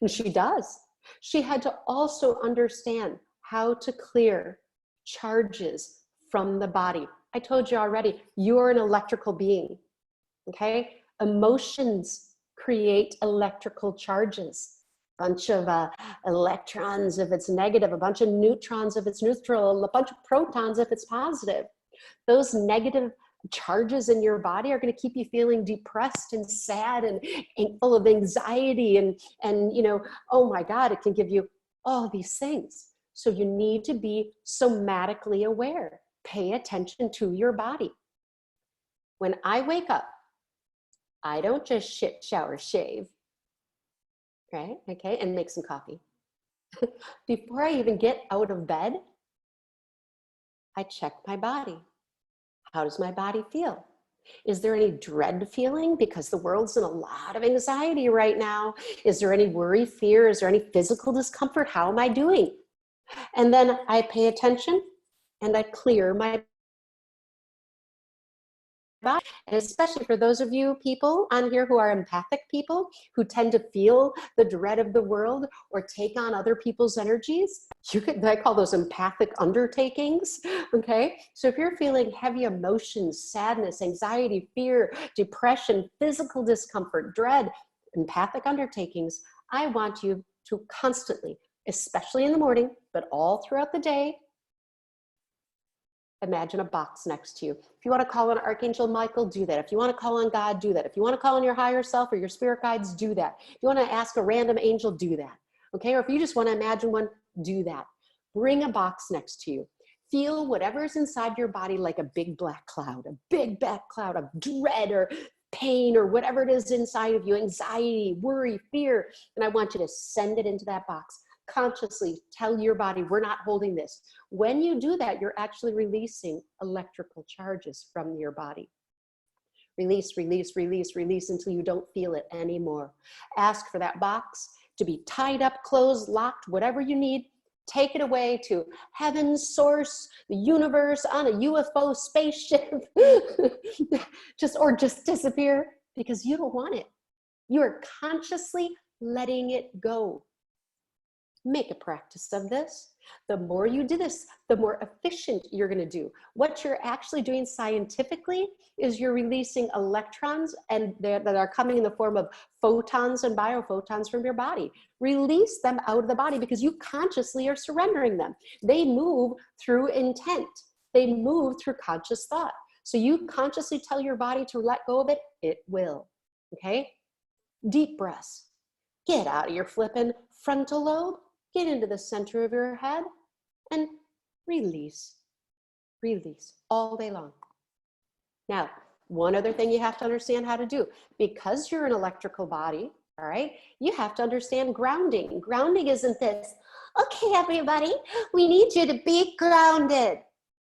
And she does. She had to also understand how to clear charges from the body. I told you already, you're an electrical being, okay? Emotions create electrical charges. A bunch of electrons if it's negative, a bunch of neutrons if it's neutral, a bunch of protons if it's positive. Those negative charges in your body are going to keep you feeling depressed and sad and full of anxiety and you know, oh my God, it can give you all these things. So you need to be somatically aware. Pay attention to your body. When I wake up, I don't just shit, shower, shave, right? Okay, and make some coffee. Before I even get out of bed, I check my body. How does my body feel? Is there any dread feeling because the world's in a lot of anxiety right now? Is there any worry, fear? Is there any physical discomfort? How am I doing? And then I pay attention and I clear my body. And especially for those of you people on here who are empathic people, who tend to feel the dread of the world or take on other people's energies, I call those empathic undertakings, okay? So if you're feeling heavy emotions, sadness, anxiety, fear, depression, physical discomfort, dread, empathic undertakings, I want you to constantly, especially in the morning, but all throughout the day, imagine a box next to you. If you want to call on Archangel Michael, do that. If you want to call on God, do that. If you want to call on your higher self or your spirit guides, do that. If you want to ask a random angel, do that. Okay? Or if you just want to imagine one, do that. Bring a box next to you. Feel whatever's inside your body like a big black cloud of dread or pain or whatever it is inside of you, anxiety, worry, fear. And I want you to send it into that box. Consciously tell your body, we're not holding this. When you do that, you're actually releasing electrical charges from your body. Release, release, release, release until you don't feel it anymore. Ask for that box to be tied up, closed, locked, whatever you need. Take it away to heaven, source, the universe, on a UFO spaceship. just disappear because you don't want it. You are consciously letting it go. Make a practice of this. The more you do this, the more efficient you're going to do. What you're actually doing scientifically is you're releasing electrons and that are coming in the form of photons and biophotons from your body. Release them out of the body because you consciously are surrendering them. They move through intent. They move through conscious thought. So you consciously tell your body to let go of it, it will. Okay? Deep breaths. Get out of your flippin' frontal lobe. Get into the center of your head and release, release all day long. Now, one other thing you have to understand how to do, because you're an electrical body, all right, you have to understand grounding. Grounding isn't this, okay, everybody, we need you to be grounded.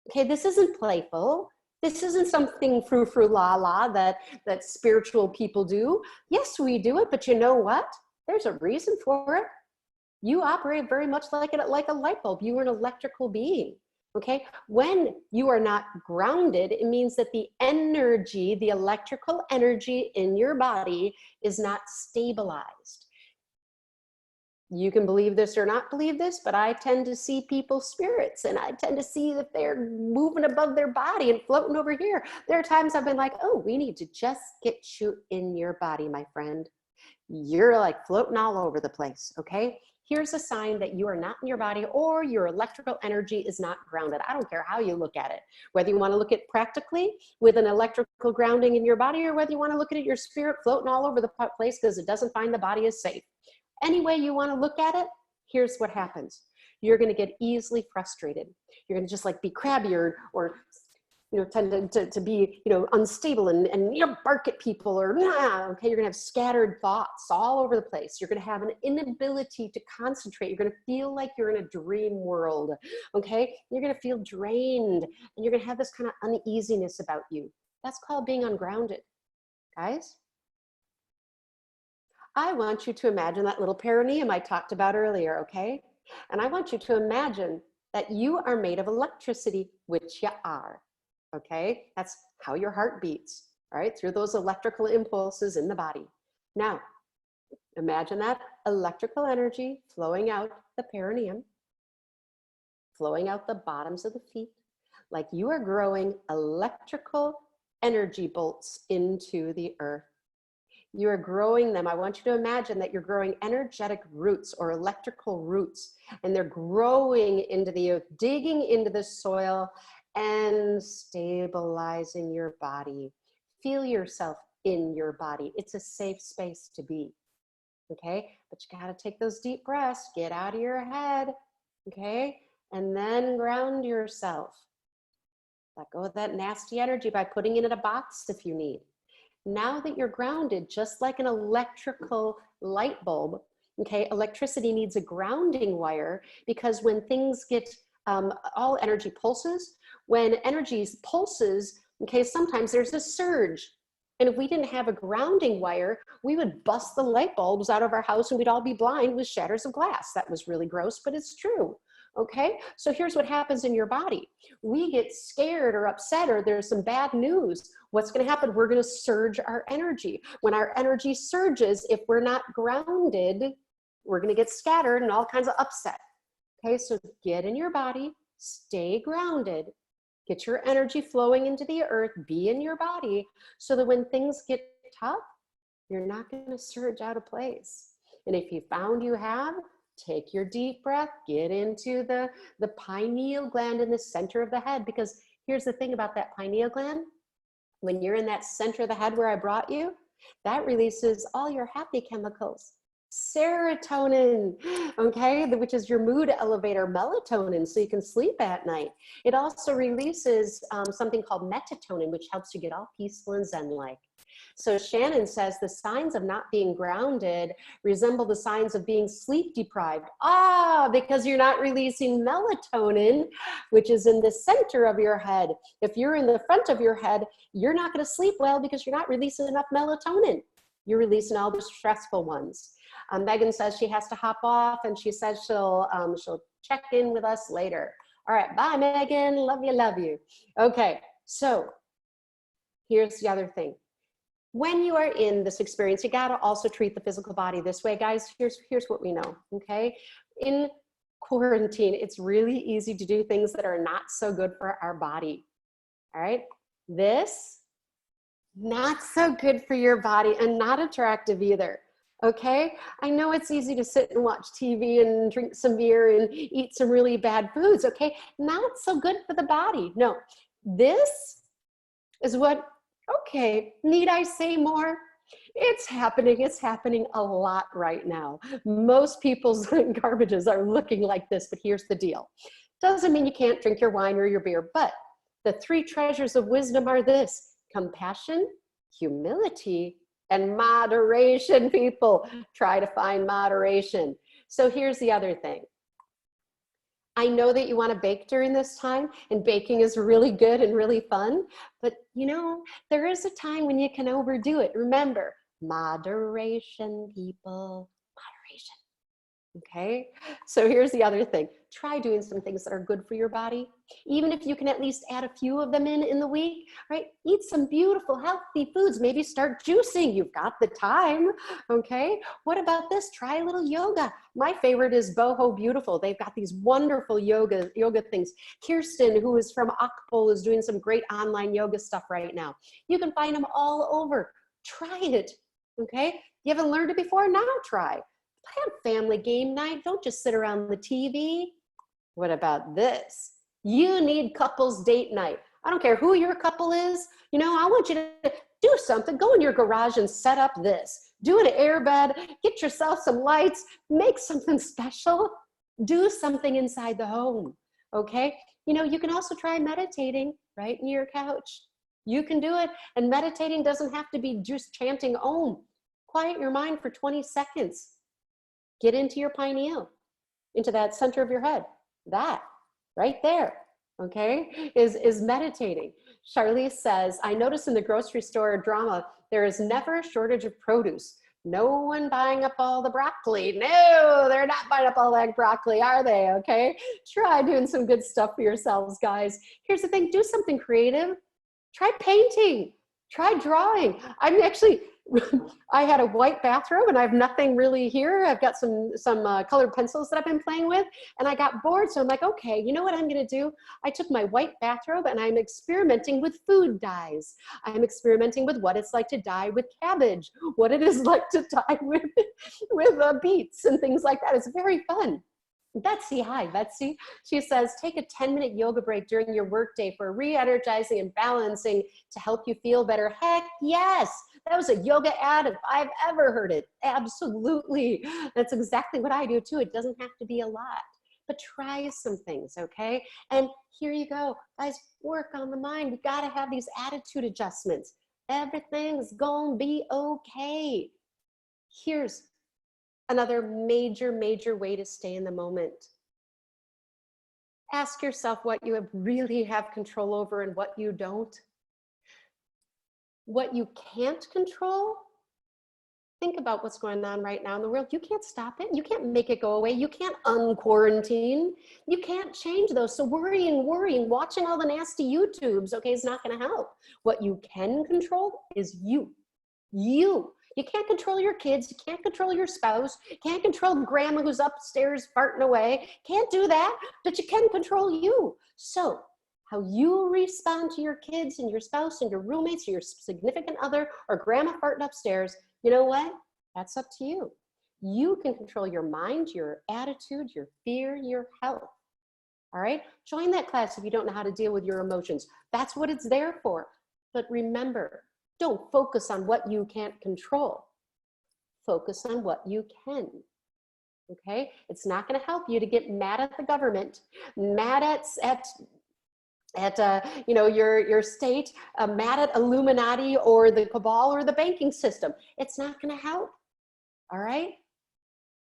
Okay, this isn't playful. This isn't something frou-frou la-la that spiritual people do. Yes, we do it, but you know what? There's a reason for it. You operate very much like a light bulb. You are an electrical being, okay? When you are not grounded, it means that the energy, the electrical energy in your body is not stabilized. You can believe this or not believe this, but I tend to see people's spirits and I tend to see that they're moving above their body and floating over here. There are times I've been like, oh, we need to just get you in your body, my friend. You're like floating all over the place, okay? Here's a sign that you are not in your body or your electrical energy is not grounded. I don't care how you look at it, whether you want to look at practically with an electrical grounding in your body or whether you want to look at it, your spirit floating all over the place because it doesn't find the body is safe. Any way you want to look at it, here's what happens. You're going to get easily frustrated. You're going to just like be crabby or tend to be, unstable and bark at people or nah, okay? You're gonna have scattered thoughts all over the place. You're gonna have an inability to concentrate. You're gonna feel like you're in a dream world, okay? You're gonna feel drained and you're gonna have this kind of uneasiness about you. That's called being ungrounded, guys. I want you to imagine that little perineum I talked about earlier, okay? And I want you to imagine that you are made of electricity, which you are. Okay, that's how your heart beats, all right, through those electrical impulses in the body. Now, imagine that electrical energy flowing out the perineum, flowing out the bottoms of the feet, like you are growing electrical energy bolts into the earth. You are growing them. I want you to imagine that you're growing energetic roots or electrical roots, and they're growing into the earth, digging into the soil, and stabilizing your body. Feel yourself in your body. It's a safe space to be, okay? But you gotta take those deep breaths, get out of your head, okay? And then ground yourself. Let go of that nasty energy by putting it in a box if you need. Now that you're grounded, just like an electrical light bulb, okay, electricity needs a grounding wire, because when things get, all energy pulses, when energy pulses, okay, sometimes there's a surge. And if we didn't have a grounding wire, we would bust the light bulbs out of our house and we'd all be blind with shatters of glass. That was really gross, but it's true. Okay, so here's what happens in your body. We get scared or upset, or there's some bad news. What's going to happen? We're going to surge our energy. When our energy surges, if we're not grounded, we're going to get scattered and all kinds of upset. Okay, so get in your body, stay grounded, get your energy flowing into the earth, be in your body, so that when things get tough, you're not going to surge out of place. And if you found you have, take your deep breath, get into the pineal gland in the center of the head, because here's the thing about that pineal gland. When you're in that center of the head where I brought you, that releases all your happy chemicals. Serotonin, okay, which is your mood elevator, melatonin, so you can sleep at night. It also releases something called melatonin, which helps you get all peaceful and zen-like. So Shannon says the signs of not being grounded resemble the signs of being sleep deprived. Because you're not releasing melatonin, which is in the center of your head. If you're in the front of your head, you're not going to sleep well because you're not releasing enough melatonin. You're releasing all the stressful ones. Megan says she has to hop off, and she says she'll check in with us later. All right, bye Megan, love you, love you. Okay, so here's the other thing. When you are in this experience, you gotta also treat the physical body this way, guys. Here's what we know, okay? In quarantine, it's really easy to do things that are not so good for our body, all right? This, not so good for your body and not attractive either, okay? I know it's easy to sit and watch TV and drink some beer and eat some really bad foods, okay? Not so good for the body. No, this is what, okay, need I say more? It's happening a lot right now. Most people's garbages are looking like this, but here's the deal. Doesn't mean you can't drink your wine or your beer, but the 3 treasures of wisdom are this: compassion, humility, and moderation. People try to find moderation. So here's the other thing. I know that you want to bake during this time, and baking is really good and really fun, but there is a time when you can overdo it. Remember, moderation, people, moderation. Okay, so here's the other thing. Try doing some things that are good for your body. Even if you can at least add a few of them in the week, right? Eat some beautiful, healthy foods. Maybe start juicing. You've got the time, okay? What about this? Try a little yoga. My favorite is Boho Beautiful. They've got these wonderful yoga things. Kirsten, who is from Akpol, is doing some great online yoga stuff right now. You can find them all over. Try it, okay? You haven't learned it before? Now try. Have family game night. Don't just sit around the TV. What about this? You need couples date night. I don't care who your couple is. I want you to do something. Go in your garage and set up this. Do an airbed. Get yourself some lights. Make something special. Do something inside the home. Okay? You know, you can also try meditating right near your couch. You can do it. And meditating doesn't have to be just chanting Om. Quiet your mind for 20 seconds. Get into your pineal, into that center of your head. That right there, okay, is meditating. Charlize says, I notice in the grocery store drama, there is never a shortage of produce. No one buying up all the broccoli. No, they're not buying up all that broccoli, are they? Okay, try doing some good stuff for yourselves, guys. Here's the thing, do something creative. Try painting, try drawing. I'm actually, I had a white bathrobe and I have nothing really here. I've got some colored pencils that I've been playing with, and I got bored. So I'm like, okay, you know what I'm gonna do? I took my white bathrobe and I'm experimenting with food dyes. I'm experimenting with what it's like to dye with cabbage, what it is like to dye with beets and things like that. It's very fun. Betsy, hi, Betsy. She says, take a 10-minute yoga break during your workday for re-energizing and balancing to help you feel better. Heck yes, that was a yoga ad if I've ever heard it. Absolutely. That's exactly what I do too. It doesn't have to be a lot, but try some things, okay? And here you go, guys, work on the mind. We gotta have these attitude adjustments. Everything's gonna be okay. Here's another major way to stay in the moment. Ask yourself what you really have control over and what you don't. What you can't control, think about what's going on right now in the world. You can't stop it. You can't make it go away. You can't unquarantine. You can't change those. So worrying, watching all the nasty YouTubes, okay, is not gonna help. What you can control is you. You can't control your kids, you can't control your spouse, you can't control grandma who's upstairs farting away, can't do that, but you can control you. So how you respond to your kids and your spouse and your roommates or your significant other or grandma farting upstairs, you know what? That's up to you. You can control your mind, your attitude, your fear, your health. All right? Join that class if you don't know how to deal with your emotions. That's what it's there for. But remember, don't focus on what you can't control. Focus on what you can. Okay? It's not going to help you to get mad at the government, mad at you know, your state, mad at Illuminati or the cabal or the banking system. It's not going to help. All right?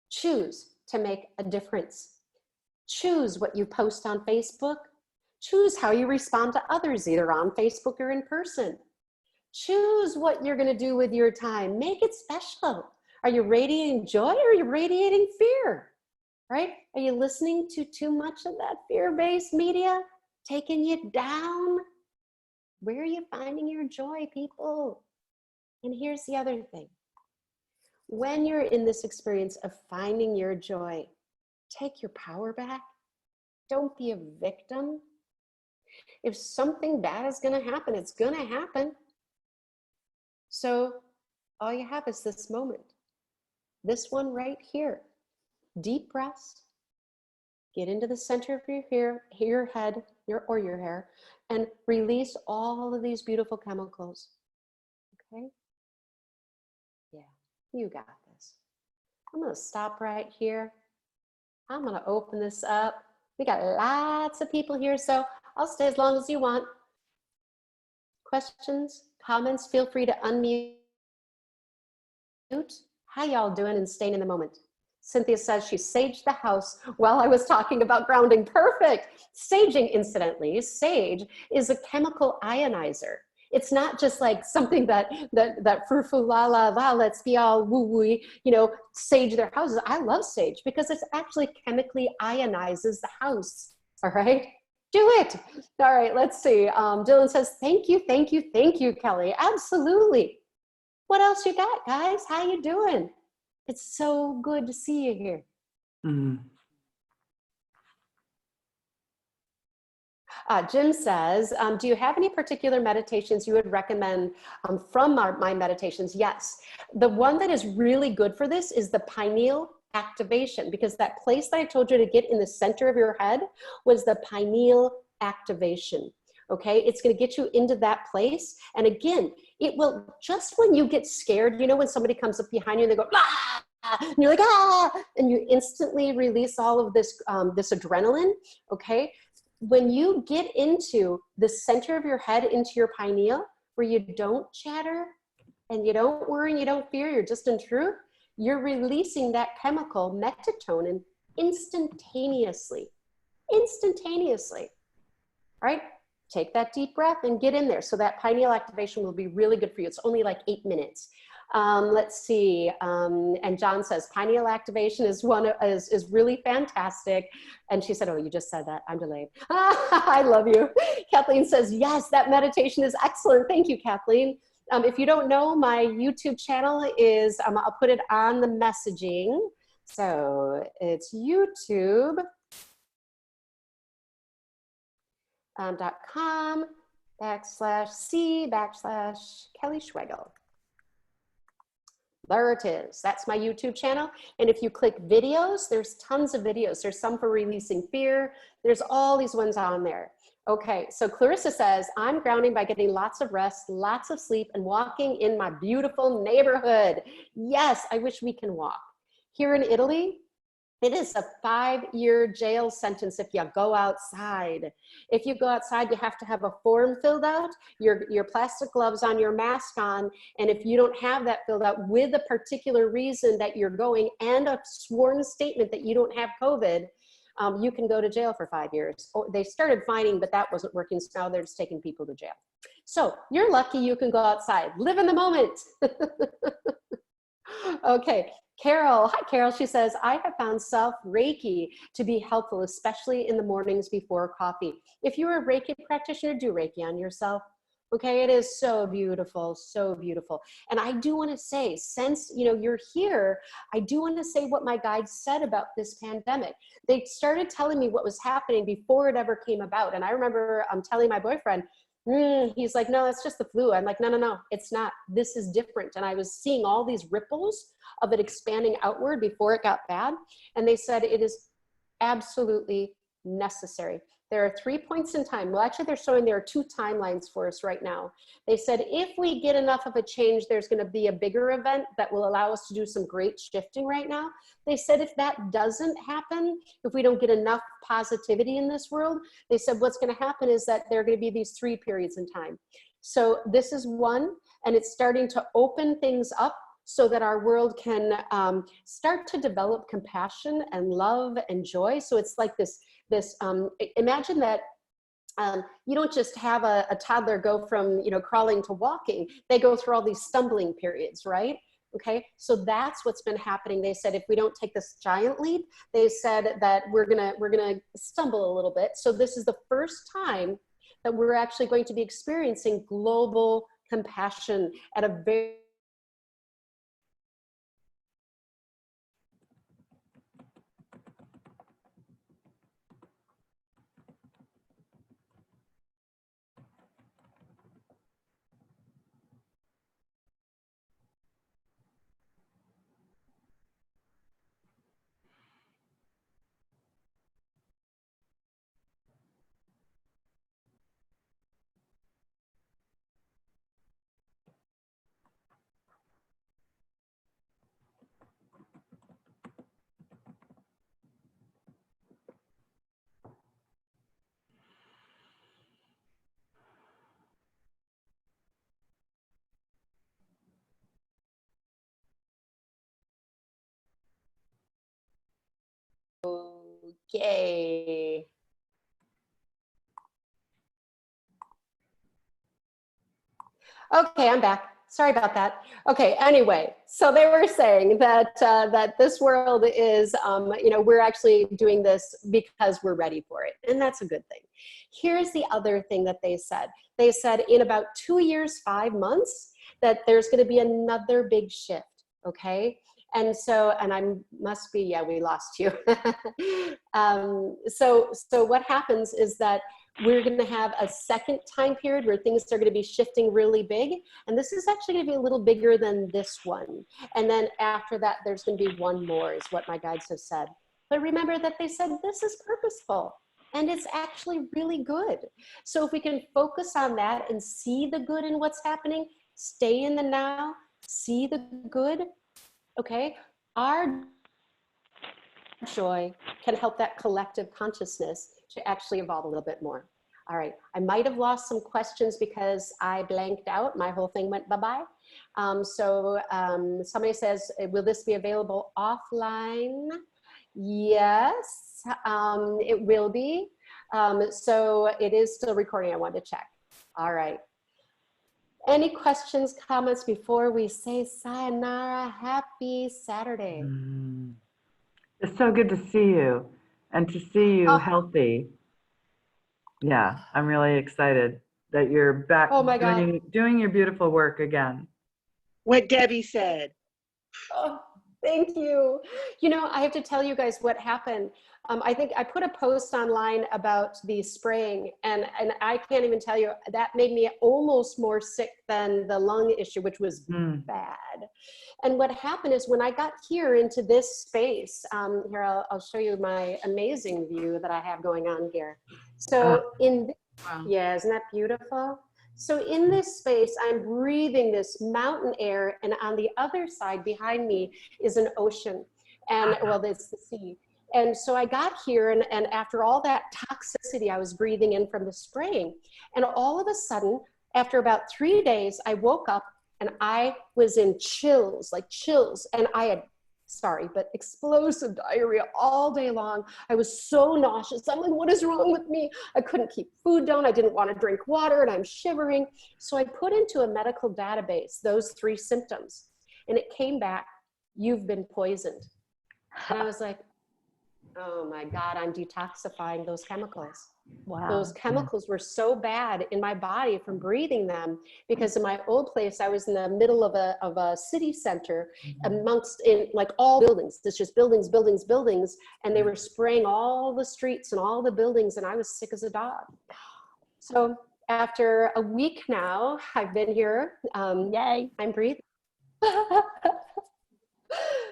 Choose to make a difference. Choose what you post on Facebook. Choose how you respond to others, either on Facebook or in person. Choose what you're going to do with your time. Make it special. Are you radiating joy or are you radiating fear? Right? Are you listening to too much of that fear-based media taking you down? Where are you finding your joy, people? And here's the other thing. When you're in this experience of finding your joy, take your power back. Don't be a victim. If something bad is going to happen, it's going to happen. So all you have is this moment, this one right here. Deep breaths, get into the center of your head, your hair, and release all of these beautiful chemicals. Okay? Yeah, you got this. I'm gonna stop right here. I'm gonna open this up. We got lots of people here, so I'll stay as long as you want. Questions, comments, feel free to unmute. How y'all doing and staying in the moment? Cynthia says she saged the house while I was talking about grounding. Perfect. Saging, incidentally, sage is a chemical ionizer. It's not just like something that frou-frou la la la, let's be all woo-woo, you know, sage their houses. I love sage because it actually chemically ionizes the house. All right. Do it. All right, let's see. Dylan says, thank you, Kelly. Absolutely. What else you got, guys? How you doing? It's so good to see you here. Jim says, do you have any particular meditations you would recommend from my meditations? Yes. The one that is really good for this is the pineal activation, because that place that I told you to get in the center of your head was the pineal activation. Okay, it's going to get you into that place. And again, it will, just when you get scared, you know, when somebody comes up behind you and they go, ah, and you're like, ah, and you instantly release all of this, this adrenaline. Okay, when you get into the center of your head, into your pineal, where you don't chatter and you don't worry and you don't fear, you're just in truth, you're releasing that chemical melatonin instantaneously, right? Take that deep breath and get in there. So that pineal activation will be really good for you. It's only like 8 minutes. Let's see. And John says pineal activation is is really fantastic. And she said, "Oh, you just said that. I'm delayed." I love you. Kathleen says, "Yes, that meditation is excellent." Thank you, Kathleen. If you don't know, my YouTube channel is, I'll put it on the messaging. So it's youtube.com/C/Kelly Schwegel. There it is. That's my YouTube channel. And if you click videos, there's tons of videos. There's some for releasing fear. There's all these ones on there. Okay, so Clarissa says, I'm grounding by getting lots of rest, lots of sleep, and walking in my beautiful neighborhood. Yes, I wish we can walk. Here in Italy, it is a 5-year jail sentence if you go outside. If you go outside, you have to have a form filled out, your plastic gloves on, your mask on, and if you don't have that filled out with a particular reason that you're going and a sworn statement that you don't have COVID, you can go to jail for 5 years. Oh, they started fining, but that wasn't working, so now they're just taking people to jail. So you're lucky you can go outside. Live in the moment. Okay, Carol, hi Carol, she says, I have found self-Reiki to be helpful, especially in the mornings before coffee. If you're a Reiki practitioner, do Reiki on yourself. Okay, it is so beautiful, so beautiful. And I do want to say, since you're here, I do want to say what my guides said about this pandemic. They started telling me what was happening before it ever came about. And I remember telling my boyfriend, he's like, no, it's just the flu. I'm like, no, it's not. This is different. And I was seeing all these ripples of it expanding outward before it got bad. And they said it is absolutely necessary. There are 3 points in time. Well, actually, they're showing there are 2 timelines for us right now. They said if we get enough of a change, there's going to be a bigger event that will allow us to do some great shifting right now. They said if that doesn't happen, if we don't get enough positivity in this world, they said what's going to happen is that there are going to be these 3 periods in time. So this is one, and it's starting to open things up so that our world can start to develop compassion and love and joy. So it's like this imagine that you don't just have a toddler go from crawling to walking. They go through all these stumbling periods, right? Okay, so that's what's been happening. They said if we don't take this giant leap, they said that we're gonna stumble a little bit. So this is the first time that we're actually going to be experiencing global compassion at a very okay. Okay, I'm back. Sorry about that. Okay, anyway, so they were saying that that this world is, we're actually doing this because we're ready for it, and that's a good thing. Here's the other thing that they said. They said in about 2 years, 5 months, that there's going to be another big shift. Okay. And so, and I must be, yeah, we lost you. So what happens is that we're going to have a second time period where things are going to be shifting really big. And this is actually going to be a little bigger than this one. And then after that, there's going to be one more, is what my guides have said. But remember that they said this is purposeful and it's actually really good. So if we can focus on that and see the good in what's happening, stay in the now, see the good, okay? Our joy can help that collective consciousness to actually evolve a little bit more. All right, I might have lost some questions because I blanked out. My whole thing went bye-bye. Somebody says, will this be available offline? Yes, it will be. So it is still recording. I wanted to check. All right. Any questions, comments before we say sayonara? Happy Saturday. It's so good to see you and to see you healthy. Yeah, I'm really excited that you're back Oh my God. doing your beautiful work again. What Debbie said. Oh, thank you. You know, I have to tell you guys what happened. I think I put a post online about the spraying, and I can't even tell you, that made me almost more sick than the lung issue, which was bad. And what happened is when I got here into this space, here, I'll show you my amazing view that I have going on here. So yeah, isn't that beautiful? So in this space, I'm breathing this mountain air, and on the other side behind me is an ocean, and well, it's the sea. And so I got here, and after all that toxicity I was breathing in from the spraying, and all of a sudden, after about 3 days, I woke up and I was in chills, like chills, and I had, sorry, but explosive diarrhea all day long. I was so nauseous. I'm like, what is wrong with me? I couldn't keep food down. I didn't want to drink water, and I'm shivering. So I put into a medical database those 3 symptoms, and it came back, you've been poisoned. And I was like, oh my God, I'm detoxifying those chemicals. Wow. Those chemicals were so bad in my body from breathing them, because in my old place, I was in the middle of a city center amongst like all buildings. It's just buildings, buildings, buildings. And they were spraying all the streets and all the buildings, and I was sick as a dog. So after a week now, I've been here. Yay, I'm breathing.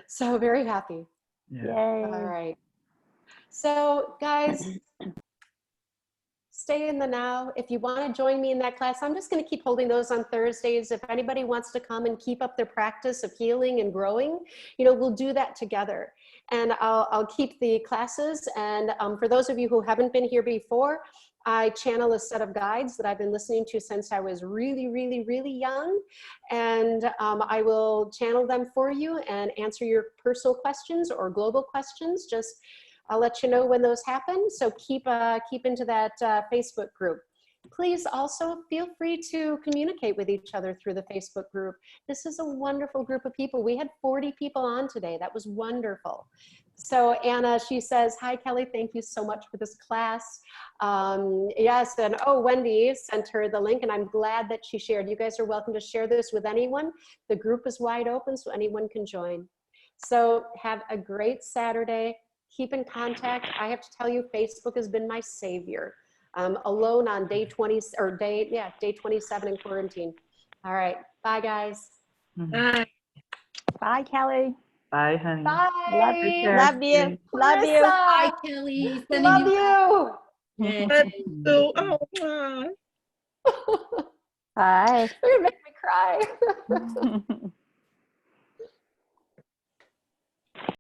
So very happy. Yeah. Yay. All right. So guys, stay in the now. If you want to join me in that class, I'm just going to keep holding those on Thursdays. If anybody wants to come and keep up their practice of healing and growing, you know, we'll do that together. And I'll keep the classes. And for those of you who haven't been here before, I channel a set of guides that I've been listening to since I was really, really, really young. And I will channel them for you and answer your personal questions or global questions. Just I'll let you know when those happen. So keep into that Facebook group. Please also feel free to communicate with each other through the Facebook group. This is a wonderful group of people. We had 40 people on today. That was wonderful. So Anna, she says, hi, Kelly, thank you so much for this class. Yes, and oh, Wendy sent her the link, and I'm glad that she shared. You guys are welcome to share this with anyone. The group is wide open, so anyone can join. So have a great Saturday. Keep in contact. I have to tell you, Facebook has been my savior. Alone on day 20 or day 27 in quarantine. All right, bye guys. Bye. Bye, Kelly. Bye, honey. Bye. Love you. Love you. Love you. Bye, Kelly. Love you. Love you. Oh, Bye. You're gonna make me cry.